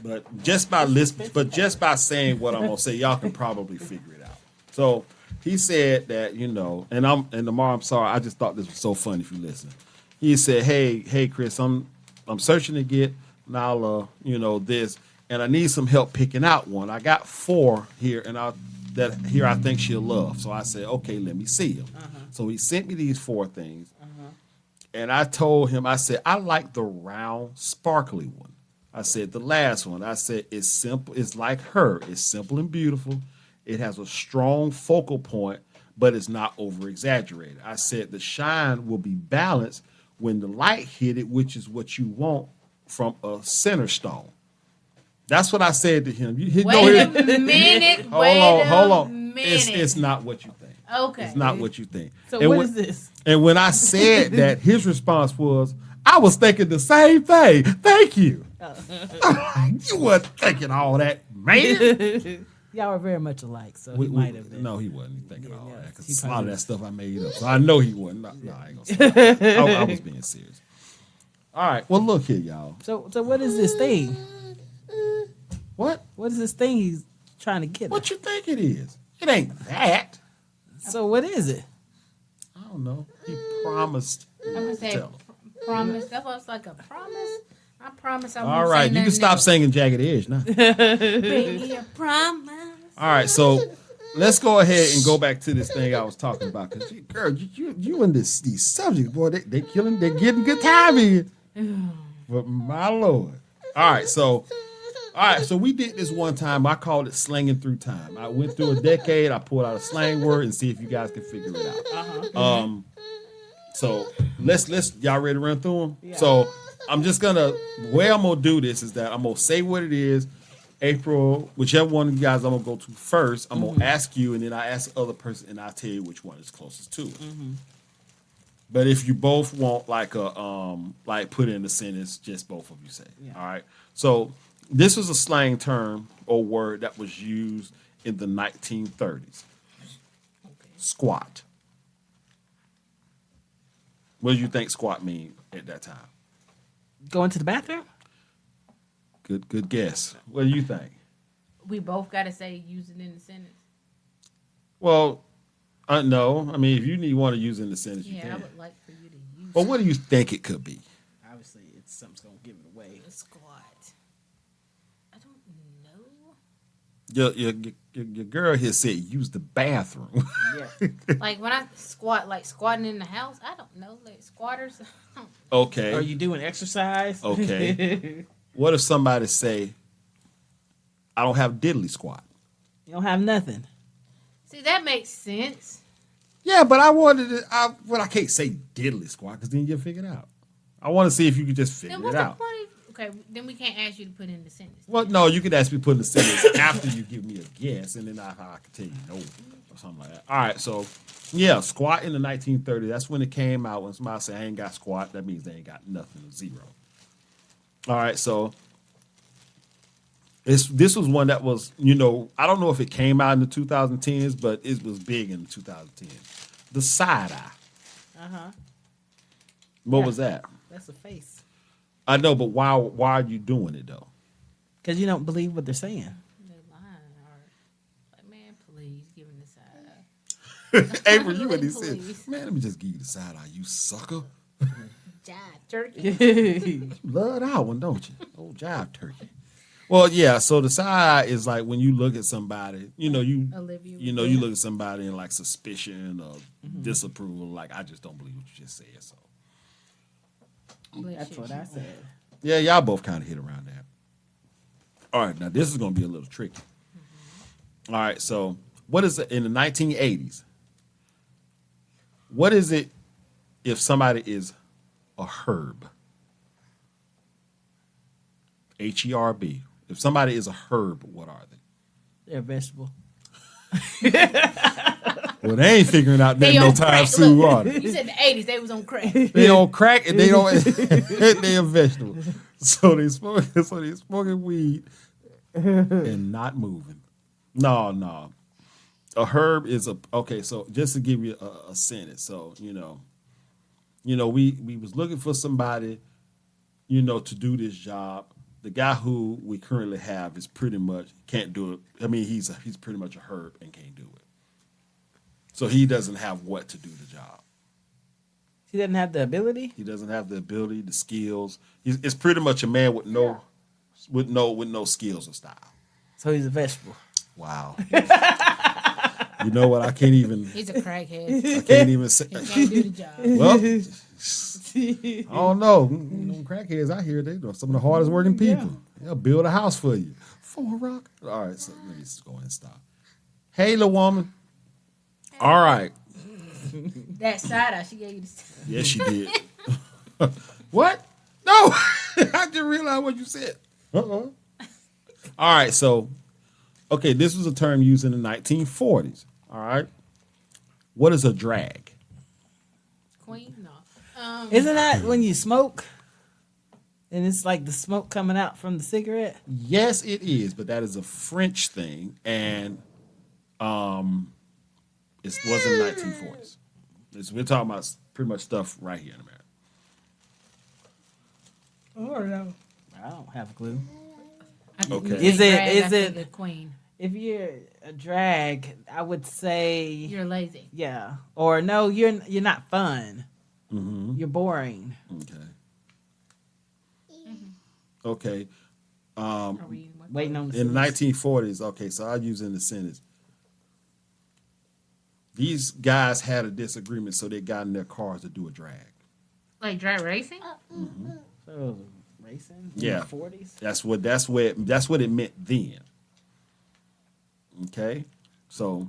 But just by saying what I'm gonna say, y'all can probably figure it out. So he said that, and tomorrow, I'm sorry, I just thought this was so funny if you listen. He said, Hey Chris, I'm searching to get Nala, this, and I need some help picking out one. I got 4 here, and I think she'll love. So I said, okay, let me see them. So he sent me these 4 things, and I told him, I said, I like the round, sparkly one. I said, the last one, I said, it's simple. It's like her. It's simple and beautiful. It has a strong focal point, but it's over over-exaggerated. I said, the shine will be balanced when the light hit it, which is what you want from a center stone. That's what I said to him. Wait a minute. Hold on. Minute. It's not what you think. Okay. It's not what you think. So And what when- is this? And when I said that, his response was, I was thinking the same thing. Thank you. You weren't thinking all that, man. Y'all are very much alike, so he might have been. No, he wasn't thinking all yeah, that. Because he a lot probably of that was. stuff I made up. So I know he wasn't. No, I ain't going to say that. I was being serious. All right. Well, look here, y'all. So what is this thing? What? What is this thing he's trying to get? What you think it is? It ain't that. So what is it? I don't know. He promised. I'm gonna say Tell him. promise. That was like a promise. I promise I won't All right. say You can stop nothing singing Jagged Edge now. else. Bring me a promise. All right, so let's go ahead and go back to this thing I was talking about. Because, girl, you and these subjects, boy, they're getting good time in. But my Lord. All right, so we did this one time. I called it Slanging Through Time. I went through a decade. I pulled out a slang word and see if you guys can figure it out. So let's y'all ready to run through them? Yeah. So I'm just gonna, the way I'm gonna do this is that I'm gonna say what it is. April, whichever one of you guys I'm gonna go to first, I'm gonna ask you, and then I ask the other person, and I'll tell you which one is closest to it. But if you both want like put in the sentence, just both of you say. Yeah. All right. So this was a slang term or word that was used in the 1930s. Squat. What do you think squat mean at that time? Going to the bathroom? Good guess. What do you think? We both gotta say use it in the sentence. Well, no. I mean, if you want to use it in the sentence, you Yeah, I can. would like for you to use But what do you think it could be? Obviously, it's something's gonna give it away. a squat. I don't know. Your girl here said use the bathroom. Yeah. Like when I squat, like squatting in the house, I don't know. Like squatters. Okay. Are you doing exercise? Okay. What if somebody say, I don't have diddly squat? You don't have nothing. See, that makes sense. Yeah, but I wanted to, I can't say diddly squat because then you'll figure it out. I want to see if you could just figure Then it what's the out. point? Okay, then we can't ask you to put in the sentence. Well, no, you could ask me to put in the sentence after you give me a guess, and then I can tell you no or something like that. All right, so yeah, squat in the 1930s. That's when it came out. When somebody say I ain't got squat, that means they ain't got nothing, zero. All right, so this was one that was, I don't know if it came out in the 2010s, but it was big in the 2010s. The side eye. Uh-huh. What Yeah. was that? That's a face. I know, but why are you doing it though? Because you don't believe what they're saying. They lying or like, man, please give me the side eye. April, you what he said. Please. Man, let me just give you the side eye, you sucker. Jive turkey. You love that one, don't you? Old jive turkey. Well, yeah. So the side eye is like when you look at somebody, Olivia. you look at somebody in like suspicion or disapproval. Like, I just don't believe what you just said. So That's what I said. yeah, y'all both kind of hit around that. All right, now this is gonna be a little tricky. All right, so what is it in the 1980s? What is it if somebody is a herb? HERB. If somebody is a herb, what are they? They're a vegetable. Well, they ain't figuring out that They no on time crack. soon, Look, are they? you said the 80s. They was on crack. They don't crack and they don't. They a vegetable, so they smoking weed and not moving. No. A herb is okay. So just to give you a sentence, so we was looking for somebody, to do this job. The guy who we currently have is pretty much can't do it. I mean, he's pretty much a herb and can't do it. So he doesn't have what to do the job. He doesn't have the ability. He doesn't have the ability, the skills. It's pretty much a man with no skills or style. So he's a vegetable. Wow. You know what? I can't even. He's a crackhead. I can't even say. He can't do the job. Well, I don't know. Them crackheads out here, they are some of the hardest working people. They'll build a house for you. For a rock. All right, so let me just go ahead and stop. Hey, little woman. All right. That side eye, she gave you the Yes, she did. What? No. I didn't realize what you said. All right, so, okay, this was a term used in the 1940s. All right. What is a drag? queen. No. Isn't that when you smoke? And it's like the smoke coming out from the cigarette? Yes, it is, but that is a French thing, and it was in the 1940s. We're talking about pretty much stuff right here in America. Oh, no. I don't have a clue. Okay. Is it the queen? If you're a drag, I would say You're lazy. yeah. Or no, you're not fun. Mm-hmm. You're boring. Okay. Okay. Are we Waiting on the In the sentence. 1940s, okay, so I'll use in the sentence. These guys had a disagreement, so they got in their cars to do a drag. like drag racing? So it was racing Yeah. in the 40s? That's what it meant then. Okay, so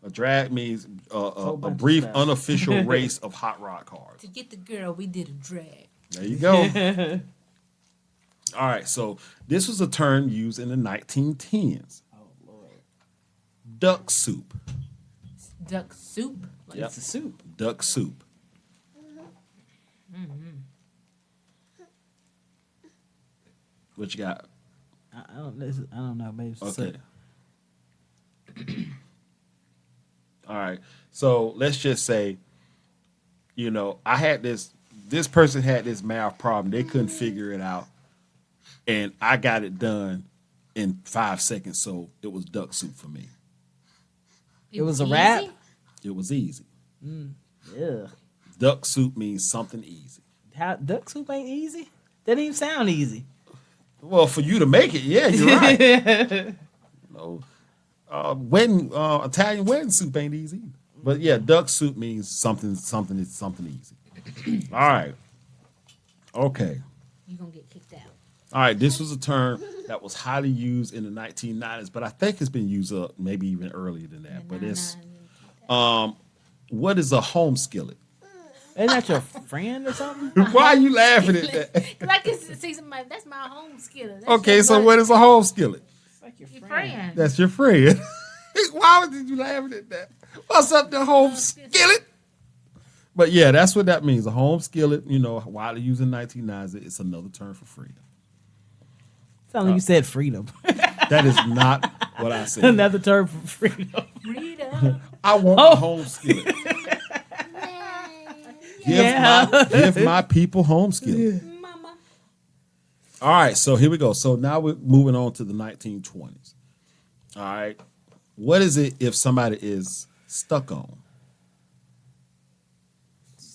a drag means a bunch of brief, stuff. unofficial race of hot rod cars. To get the girl, we did a drag. There you go. All right, so this was a term used in the 1910s. Oh, Lord. Duck soup. Duck soup. Like, Yep. It's a soup. Duck soup. What you got? I don't know. Maybe it's Okay. soup. All right. So let's just say, I had this person had this math problem. They couldn't figure it out. And I got it done in 5 seconds. So it was duck soup for me. It was a easy? rap? It was easy. Yeah. Duck soup means something easy. How duck soup ain't easy? That didn't even sound easy. Well, for you to make it, yeah, you're right. No, Italian wedding soup ain't easy either. But yeah, duck soup means something easy. All right. Okay. You gonna get kicked out. All right. This was a term that was highly used in the 1990s, but I think it's been used up maybe even earlier than that. But it's what is a home skillet? Isn't that your friend or something? Why are you laughing at that? Cause I can see somebody. That's my home skillet. That's Okay, your so buddy, what is a home skillet? It's like your your friend. friend? That's your friend. Why did you laughing at that? What's up, the home skillet? But yeah, that's what that means. A home skillet, widely used in 1990s. It's another term for freedom. Sound like you said freedom. That is not what I said. Another term for freedom. Freedom. I want a home skillet. Give my people home skillet. Mama. All right, so here we go. So now we're moving on to the 1920s. All right. What is it if somebody is stuck on?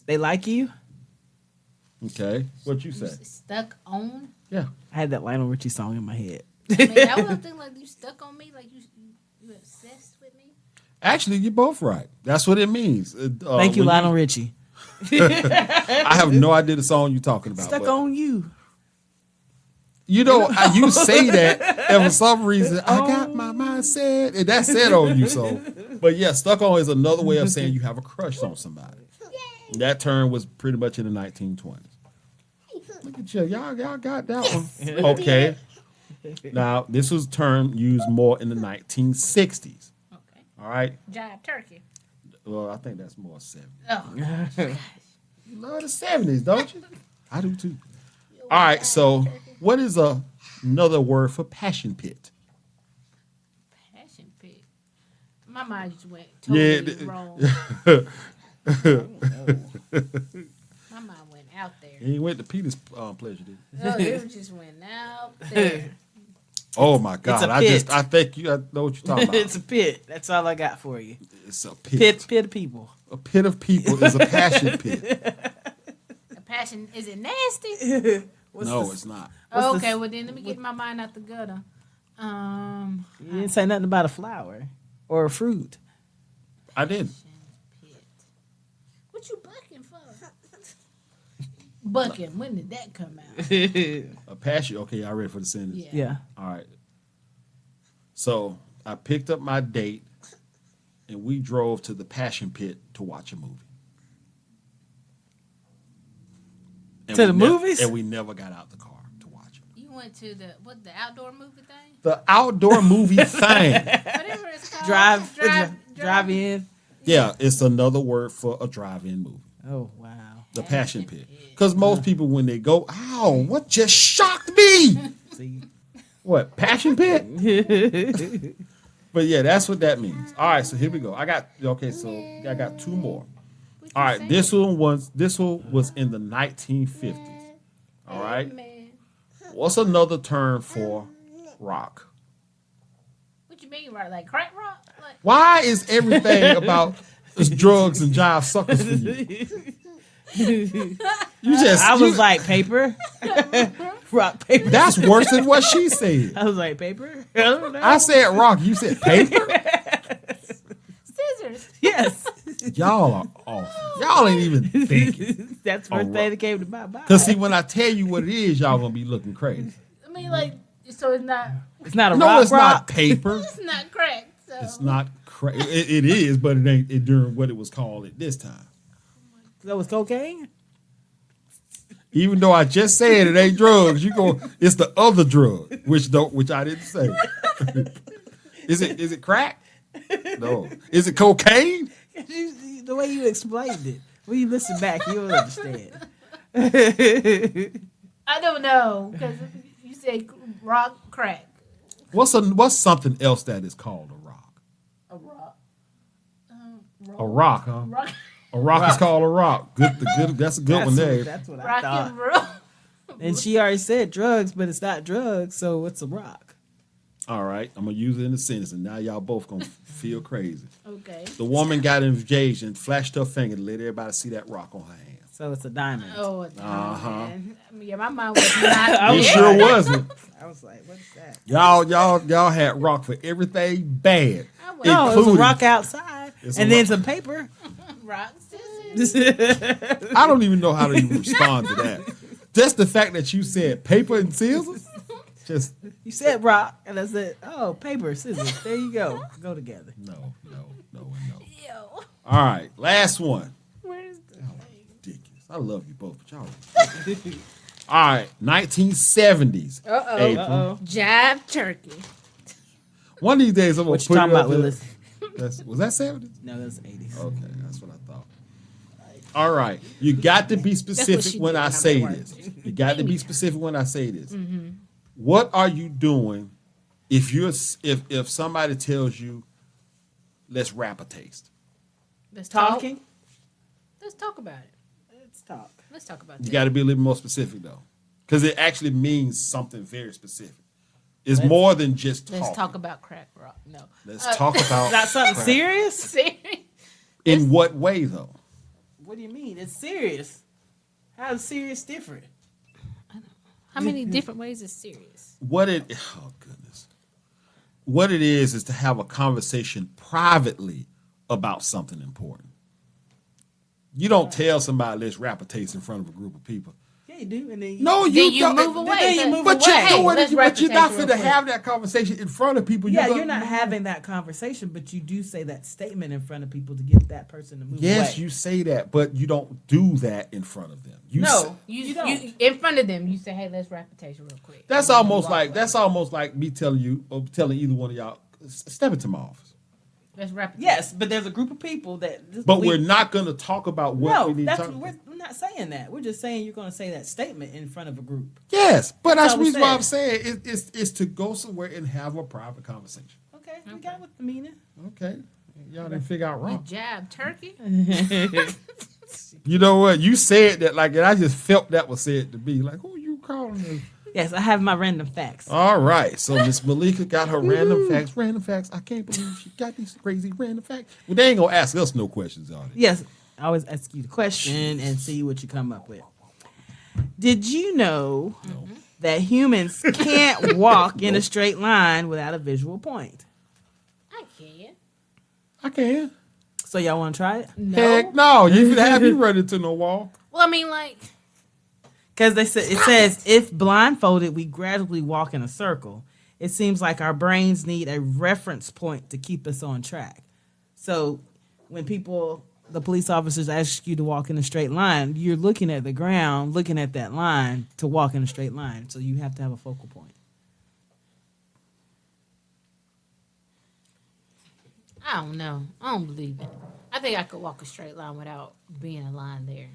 They like you. Okay. What you say? Stuck on? Yeah. I had that Lionel Richie song in my head. I mean, that was the thing, like, you stuck on me? Like, you obsessed with me? Actually, you're both right. That's what it means. Thank you, when Lionel Richie. I have no idea the song you're talking about. Stuck but on you. You know, you say that, and for some reason, I got my mindset, and that's said on you. So, but yeah, stuck on is another way of saying you have a crush on somebody. That term was pretty much in the 1920s. Look at you, y'all got that one. Okay. Now, this was a term used more in the 1960s. Okay. All right. Jive turkey. Well, I think that's more 70s. Oh. You love the 70s, don't you? I do too. All right, so what is another word for passion pit? Passion pit. My mind just went totally wrong. My mind went out there. He went to Peter's pleasure, did he? No, it just went out there. Oh my God! a pit. I think I know what you're talking about. It's a pit. That's all I got for you. It's a pit. Pit of people. A pit of people is a passion pit. A passion, is it nasty? No, it's not. Oh, okay, well then let me get my mind out the gutter. You didn't say nothing about a flower or a fruit. I did. Pit. What you bucking for? Bucking, when did that come out? A passion. Okay, y'all ready for the sentence? Yeah. Yeah. All right. So I picked up my date, and we drove to the passion pit to watch a movie. And To we the movies? And we never got out the car to watch it. You went to the outdoor movie thing? The outdoor movie thing. Whatever it's called. Drive in. Yeah, it's another word for a drive-in movie. Oh wow. The passion pit. Because most people, when they go, ow, what just shocked me? See. What, passion pit? But yeah, that's what that means. All right, so here we go. I got two more. All right, this one was in the 1950s. All right. Man. What's another term for rock? What you mean, right? Like crack rock? Like, Why is everything about drugs and jive suckers for you? I was like paper. Rock, paper. That's worse than what she said. I was like paper. I don't know. I said rock. You said paper. scissors. Yes. Y'all are awful. Y'all ain't even thinking. That's the first thing that came to my mind. Because see, when I tell you what it is, y'all gonna be looking crazy. I mean, like, so it's not. It's not a No, rock. it's not paper. It's not crack. So. It's not crazy. It is, but it ain't during what it was called at this time. That was cocaine. Even though I just said it ain't drugs, it's the other drug, which I didn't say. Is it crack? No. Is it cocaine? The way you explained it. When you listen back, you'll understand. I don't know because you said rock crack. What's something else that is called a rock? A rock. A rock, huh? Rock. A rock is called a rock. Good. That's a good one there. That's what I Rock thought. and roll. And she already said drugs, but it's not drugs, so it's a rock. All right, I'm gonna use it in a sentence, and now y'all both gonna feel crazy. Okay. The woman got engaged and flashed her finger to let everybody see that rock on her hand. So it's a diamond. Oh, Uh-huh. man. I mean, yeah, my mind was not. It there. sure wasn't. I was like, what's that? Y'all had rock for everything bad. I went No, it was a Including- rock outside. It's And a then rock. some paper. rock scissors. I don't even know how to even respond to that. Just the fact that you said paper and scissors, just You said rock, and I said, oh, paper, scissors. There you go. Go together. no. Ew. All right, last one. Where's the Ridiculous. I love you both, but y'all. All right, 1970s. Uh-oh. April. jive turkey? One of these days I'm gonna What you put talking it up about, there. Willis? Was that 70s? No, that's 80s. Okay, that's what I thought. All right, you got to be specific she when did I when say I'm at this. work. You got to be specific when I say this. What are you doing if somebody tells you, let's rap a taste? Let's talk. Talking? Let's talk about it. Let's talk. Let's talk about You that. got to be a little more specific though, because it actually means something very specific. It's more than just talking. Let's talk about crack rock. No. Let's talk about Not something crack. serious? Serious? In what way though? What do you mean? It's serious. How is serious different? How many different ways is serious? What it is to have a conversation privately about something important. You don't tell somebody let's rap a taste in front of a group of people. Yeah, you do, and then No, Then you you don't. move away. Then you move But away. you know what? Let's But you're not reputation real finna quick. have that conversation in front of people. Yeah, gonna- you're not having that conversation, but you do say that statement in front of people to get that person to move Yes, away. you say that, but you don't do that in front of them. You say- No, You don't. in front of them. You say, "Hey, let's reputation real quick." that's And then you almost walk away. like me telling you or telling either one of y'all step into my office. Let's reputation. Yes, but there's a group of people that. But we're not going to talk about what No, we need that's to talk about. we're not saying that. We're just saying you're going to say that statement in front of a group. Yes, but that's all the we reason why said. I'm saying is to go somewhere and have a private conversation. Okay, we got what the meaning. Okay, y'all didn't figure out You wrong. jab turkey. You know what? You said that like, and I just felt that was said to be like, who you calling me? Yes, I have my random facts. All right, so Miss Malika got her random facts. Random facts. I can't believe she got these crazy random facts. Well, they ain't gonna ask us no questions, are they? Yes, I always ask you the question and see what you come up with. Did you know that humans can't walk in a straight line without a visual point? I can. I can. So y'all want to try it? No. Heck no, you can have me run into no wall. Well, I mean, like, Because it says if blindfolded, we gradually walk in a circle. It seems like our brains need a reference point to keep us on track. So when the police officers ask you to walk in a straight line, you're looking at the ground, looking at that line to walk in a straight line. So you have to have a focal point. I don't know. I don't believe it. I think I could walk a straight line without being a line there.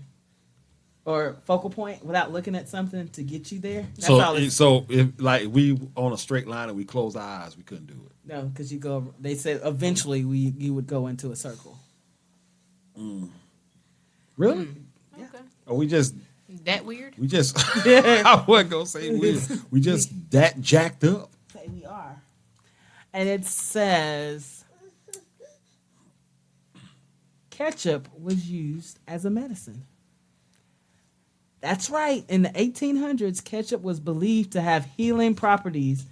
Or focal point without looking at something to get you there. That's all it's, So if like we on a straight line and we close our eyes, we couldn't do it. no, because they said eventually you would go into a circle. Really? Yeah. Okay. Or we just That weird? I wasn't gonna say we just that jacked up. Say we are. And it says ketchup was used as a medicine. That's right. In the 1800s, ketchup was believed to have healing properties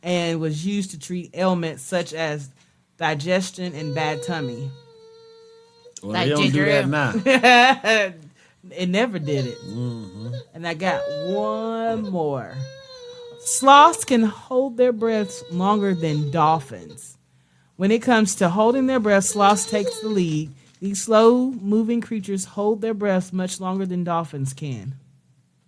and was used to treat ailments such as digestion and bad tummy. Well, Like they don't do ginger that ale. now. It never did it. And I got one more. Sloths can hold their breaths longer than dolphins. When it comes to holding their breath, sloths takes the lead. These slow-moving creatures hold their breaths much longer than dolphins can.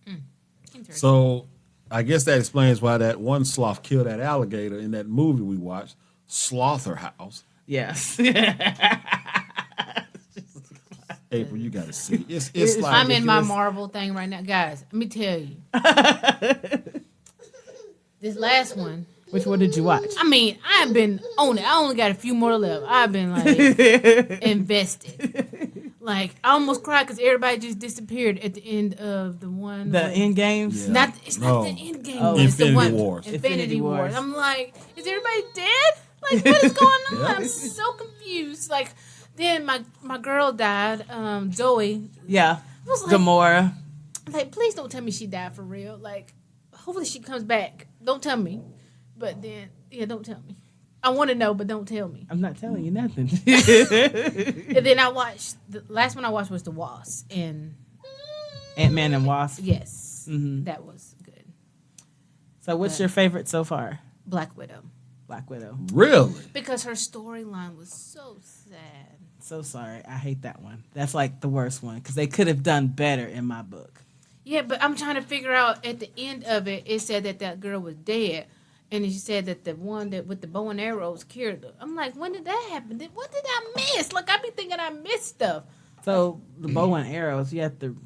Interesting. So I guess that explains why that one sloth killed that alligator in that movie we watched, Slaughterhouse. Yes. April, you gotta see. It's like I'm in my ridiculous. Marvel thing right now. Guys, let me tell you. This last one, Which one did you watch? I mean, I've been on it. I only got a few more left. I've been like invested. Like I almost cried because everybody just disappeared at the end of the one. The with- end games? Yeah. Not it's No. not the end game. Oh. It's the Infinity one, Wars. Infinity Wars. Wars. I'm like, is everybody dead? Like, what is going on? Yeah. I'm so confused. Like, then my girl died. Zoe. Yeah. I was like, Gamora. like, please don't tell me she died for real. Like, hopefully she comes back. Don't tell me. But then, yeah, don't tell me. I want to know, but don't tell me. I'm not telling you nothing. And then I watched, the last one I watched was The Wasp. And Ant-Man and Wasp. yes, Mhm. that was good. So what's your favorite so far? Black Widow. Black Widow. really. Because her storyline was so sad. So sorry. I hate that one. That's like the worst one because they could have done better in my book. Yeah, but I'm trying to figure out at the end of it, it said that girl was dead. And she said that the one that with the bow and arrows cured her. I'm like, when did that happen? What did I miss? Like, I be thinking I missed stuff. So the bow and arrows, you have to.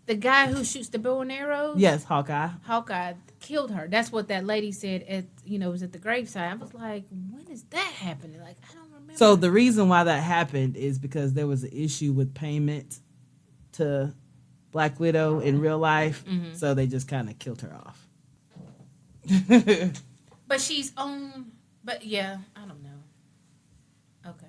The guy who shoots the bow and arrows, Yes, Hawkeye. Hawkeye killed her. That's what that lady said was at the graveside. I was like, when is that happening? Like, I don't remember. So the reason why that happened is because there was an issue with payment to Black Widow in real life. So they just kind of killed her off. But she's on. But yeah, I don't know. Okay.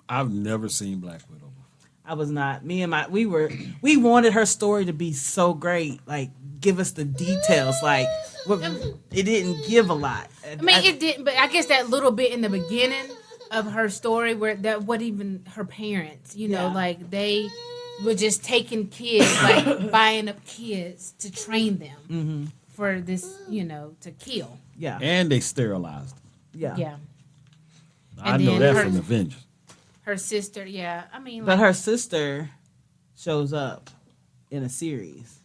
I've never seen Black Widow before. I was not. We wanted her story to be so great. Like, give us the details. Like, it didn't give a lot. I mean, it didn't, but I guess that little bit in the beginning of her story where that what even her parents, Yeah. like they were just taking kids, like buying up kids to train them for this, to kill. Yeah. And they sterilized them. Yeah. Yeah. I And know then that her- from the Avengers. Her sister, yeah. I mean, But like, her sister shows up in a series.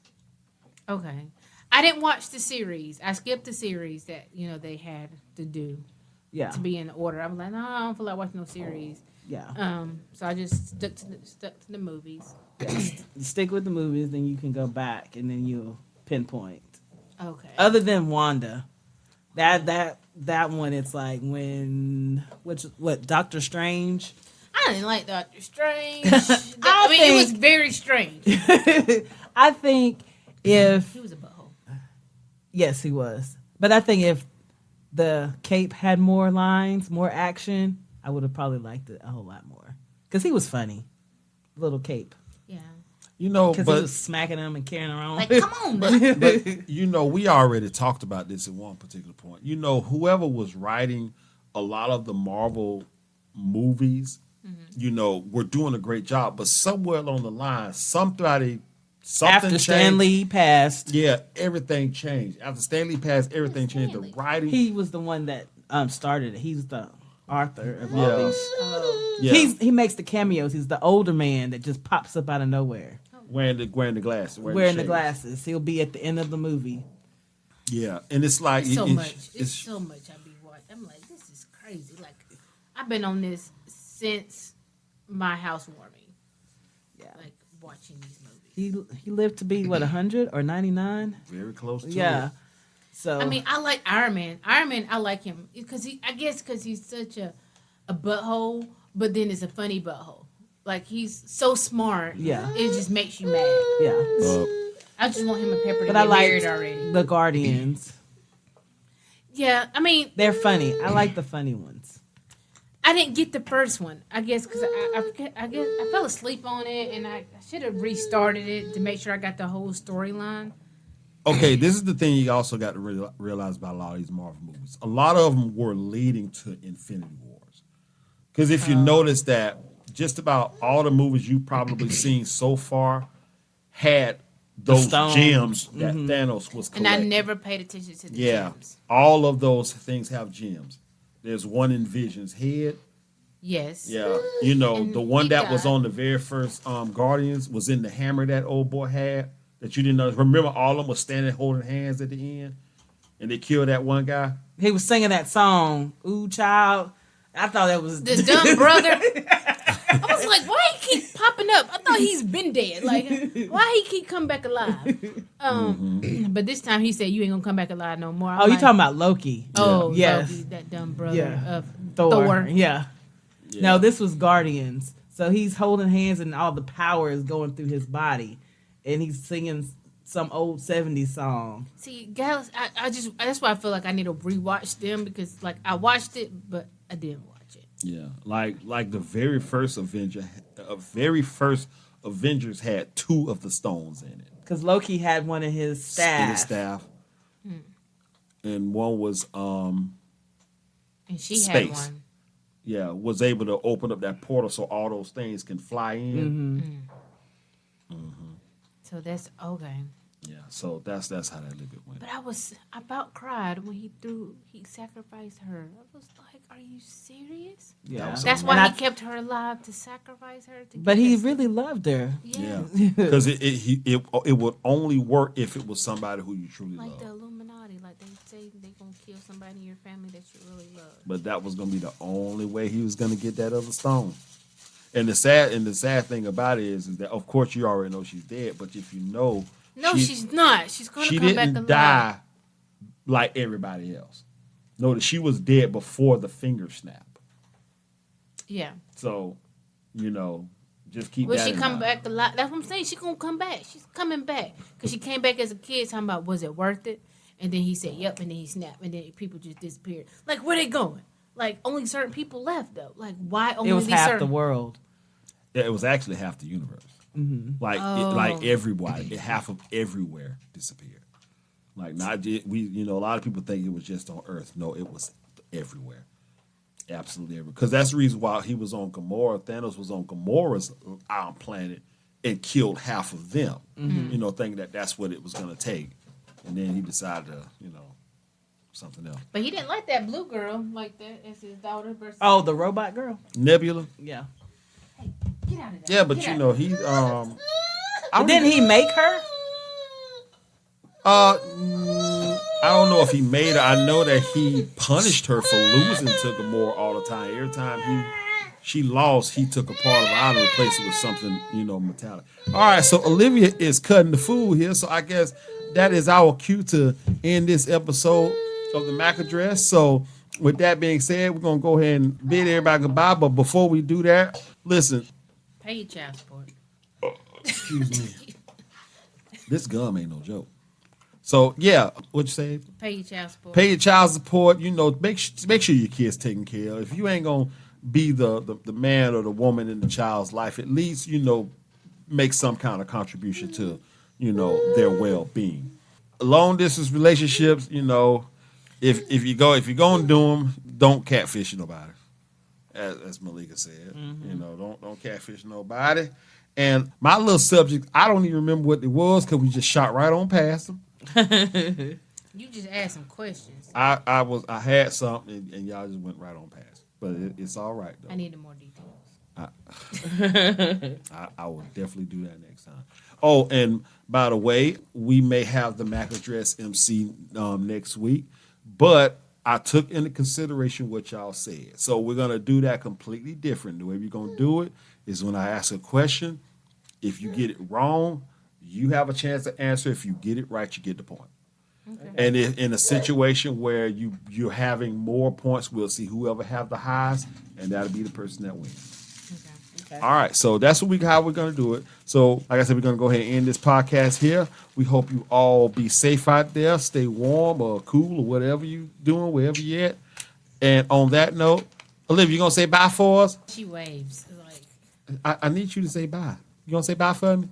okay. I didn't watch the series. I skipped the series that, they had to do Yeah. to be in order. I'm like, no, I don't feel like watching no series. Yeah. So I just stuck to the movies. Stick with the movies, then you can go back and then you'll pinpoint. Okay. Other than Wanda, that one, it's like what Doctor Strange. I didn't like Doctor Strange. I mean, it was very strange. I think if He was a butthole. yes, he was, but I think if the Cape had more lines, more action, I would have probably liked it a whole lot more because he was funny, little Cape, Yeah. because he but was smacking him and carrying him around. Like, come on, man. but we already talked about this at one particular point. Whoever was writing a lot of the Marvel movies, were doing a great job. But somewhere along the line, something After changed. Stan Lee passed, Yeah, everything changed. After Stan Lee passed, everything changed. The Stanley? writing. he was the one that started it. He's the author of all Yeah. these. Oh. Yeah, He makes the cameos. He's the older man that just pops up out of nowhere, wearing the glasses, wearing the shades. glasses. He'll be at the end of the movie. Yeah, and it's like It's so it- much. It's so much I be watching. I'm like, this is crazy. Like, I've been on this since my housewarming. Yeah. Like, watching these movies. He lived to be 100 or 99. very close to Yeah. it. So I mean, I like Iron Man. Iron Man, I like him because he's such a butthole, but then it's a funny butthole. Like, he's so smart. Yeah. It just makes you mad. yeah. I just want him and Pepper to But get I married like already. the Guardians. Yeah, I mean, They're funny. I like the funny ones. I didn't get the first one. I guess because I guess I fell asleep on it, and I should have restarted it to make sure I got the whole storyline. Okay, this is the thing you also got to realize about a lot of these Marvel movies. A lot of them were leading to Infinity Wars. Because if you notice that just about all the movies you've probably seen so far had those stones. gems that Thanos was And collecting. I never paid attention to the Yeah, gems. all of those things have gems. There's one in Vision's head. Yes. Yeah, And the one he that was died. on the very first Guardians was in the hammer that old boy had that you didn't know. Remember, all of them was standing holding hands at the end, and they killed that one guy. He was singing that song, "Ooh Child." I thought that was The dumb brother. I was like, why he keep popping up? I thought he's been dead. Like, why he keep coming back alive? But this time he said, you ain't gonna come back alive no more. I'm Oh, you like, talking about Loki? Oh, Yes. Loki, that dumb brother Yeah. of Thor. Yeah. Yeah. No, this was Guardians. So he's holding hands and all the power is going through his body, and he's singing some old '70s song. See, guys, I just that's why I feel like I need to rewatch them because like I watched it, but I didn't watch it. Yeah, like the very first Avengers had two of the stones in it. Because Loki had one of his In staff. his staff, and one was And she had Space. one. was able to open up that portal so all those things can fly in. So that's okay. Yeah, so that's how that little bit went. But I about cried when he sacrificed her. I was like, are you serious? Yeah. That's And why I- he kept her alive to sacrifice her. To But get he us- really loved her. Yeah, because it would only work if it was somebody who you truly Like love. the Illuminati, like they say they gonna kill somebody in your family that you really love. But that was gonna be the only way he was gonna get that other stone. And the sad thing about it is that of course you already know she's dead, but if you know No, she's not. She's gonna she come back didn't alive. die like everybody else. No, that she was dead before the finger snap. Yeah. So, just keep Will that she in come mind. back alive? That's what I'm saying. She gonna come back. She's coming back because she came back as a kid. Talking about was it worth it? And then he said, "Yep." And then he snapped, and then people just disappeared. Like where they going? Like only certain people left though. Like why only It was these half certain? the world. It was actually half the universe. Like everybody, half of everywhere disappeared. Like not we, a lot of people think it was just on Earth. No, it was everywhere, absolutely everywhere. Because that's the reason why he was on Gamora. Thanos was on Gamora's planet and killed half of them. Thinking that that's what it was going to take, and then he decided to, something else. But he didn't like that blue girl like that as his daughter. Versus Oh, the robot girl. Nebula. Yeah. Hey, get out of there. Yeah, but he Didn't he make her? I don't know if he made her. I know that he punished her for losing to Gamora all the time. Every time she lost, he took a part of her out and replaced it with something, metallic. All right, so Olivia is cutting the food here, so I guess that is our cue to end this episode of the MAC address. So with that being said, we're gonna go ahead and bid everybody goodbye. But before we do that, listen. Pay your child support. Excuse me. This gum ain't no joke. So yeah, what you say? Pay your child support. Pay your child support. Make sure your kid's taken care of. If you ain't gonna be the man or the woman in the child's life, at least make some kind of contribution to their well-being. Long distance relationships, if you're gonna do them, don't catfish nobody, as Malika said. Don't catfish nobody. And my little subject, I don't even remember what it was because we just shot right on past them. You just asked some questions. I had something and y'all just went right on past. But it's all right though. I needed more details. I will definitely do that next time. Oh, and by the way, we may have the MAC address MC next week, but I took into consideration what y'all said. So we're going to do that completely different. The way we're going to do it is when I ask a question, if you get it wrong, you have a chance to answer. If you get it right, you get the point. Okay. And if in a situation where you're having more points, we'll see whoever have the highest, and that'll be the person that wins. Okay. All right, so that's how we're going to do it. So, like I said, we're going to go ahead and end this podcast here. We hope you all be safe out there, stay warm or cool or whatever you're doing, wherever you're at. And on that note, Olivia, you going to say bye for us? She waves. I need you to say bye. You going to say bye for me?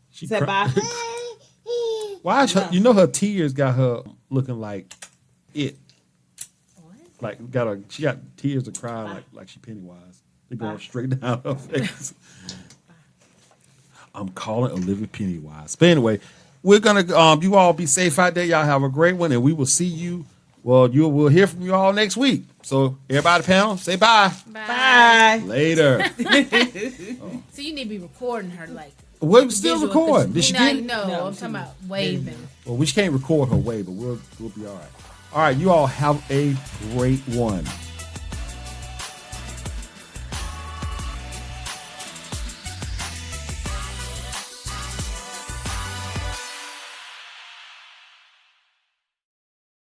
She said bye. Why is her, her tears got her looking like it. What? Like she got tears of crying like she Pennywise. They're going straight down her face. I'm calling Olivia Pennywise. But anyway, we're gonna you all be safe out there. Y'all have a great one, and we will see you. Well, we'll hear from you all next week. So everybody panel, say bye. Bye. Later. So you need to be recording her We're still recording. Did she get it? No, I'm talking about waving. Well, we can't record her wave, but we'll be all right. All right, you all have a great one.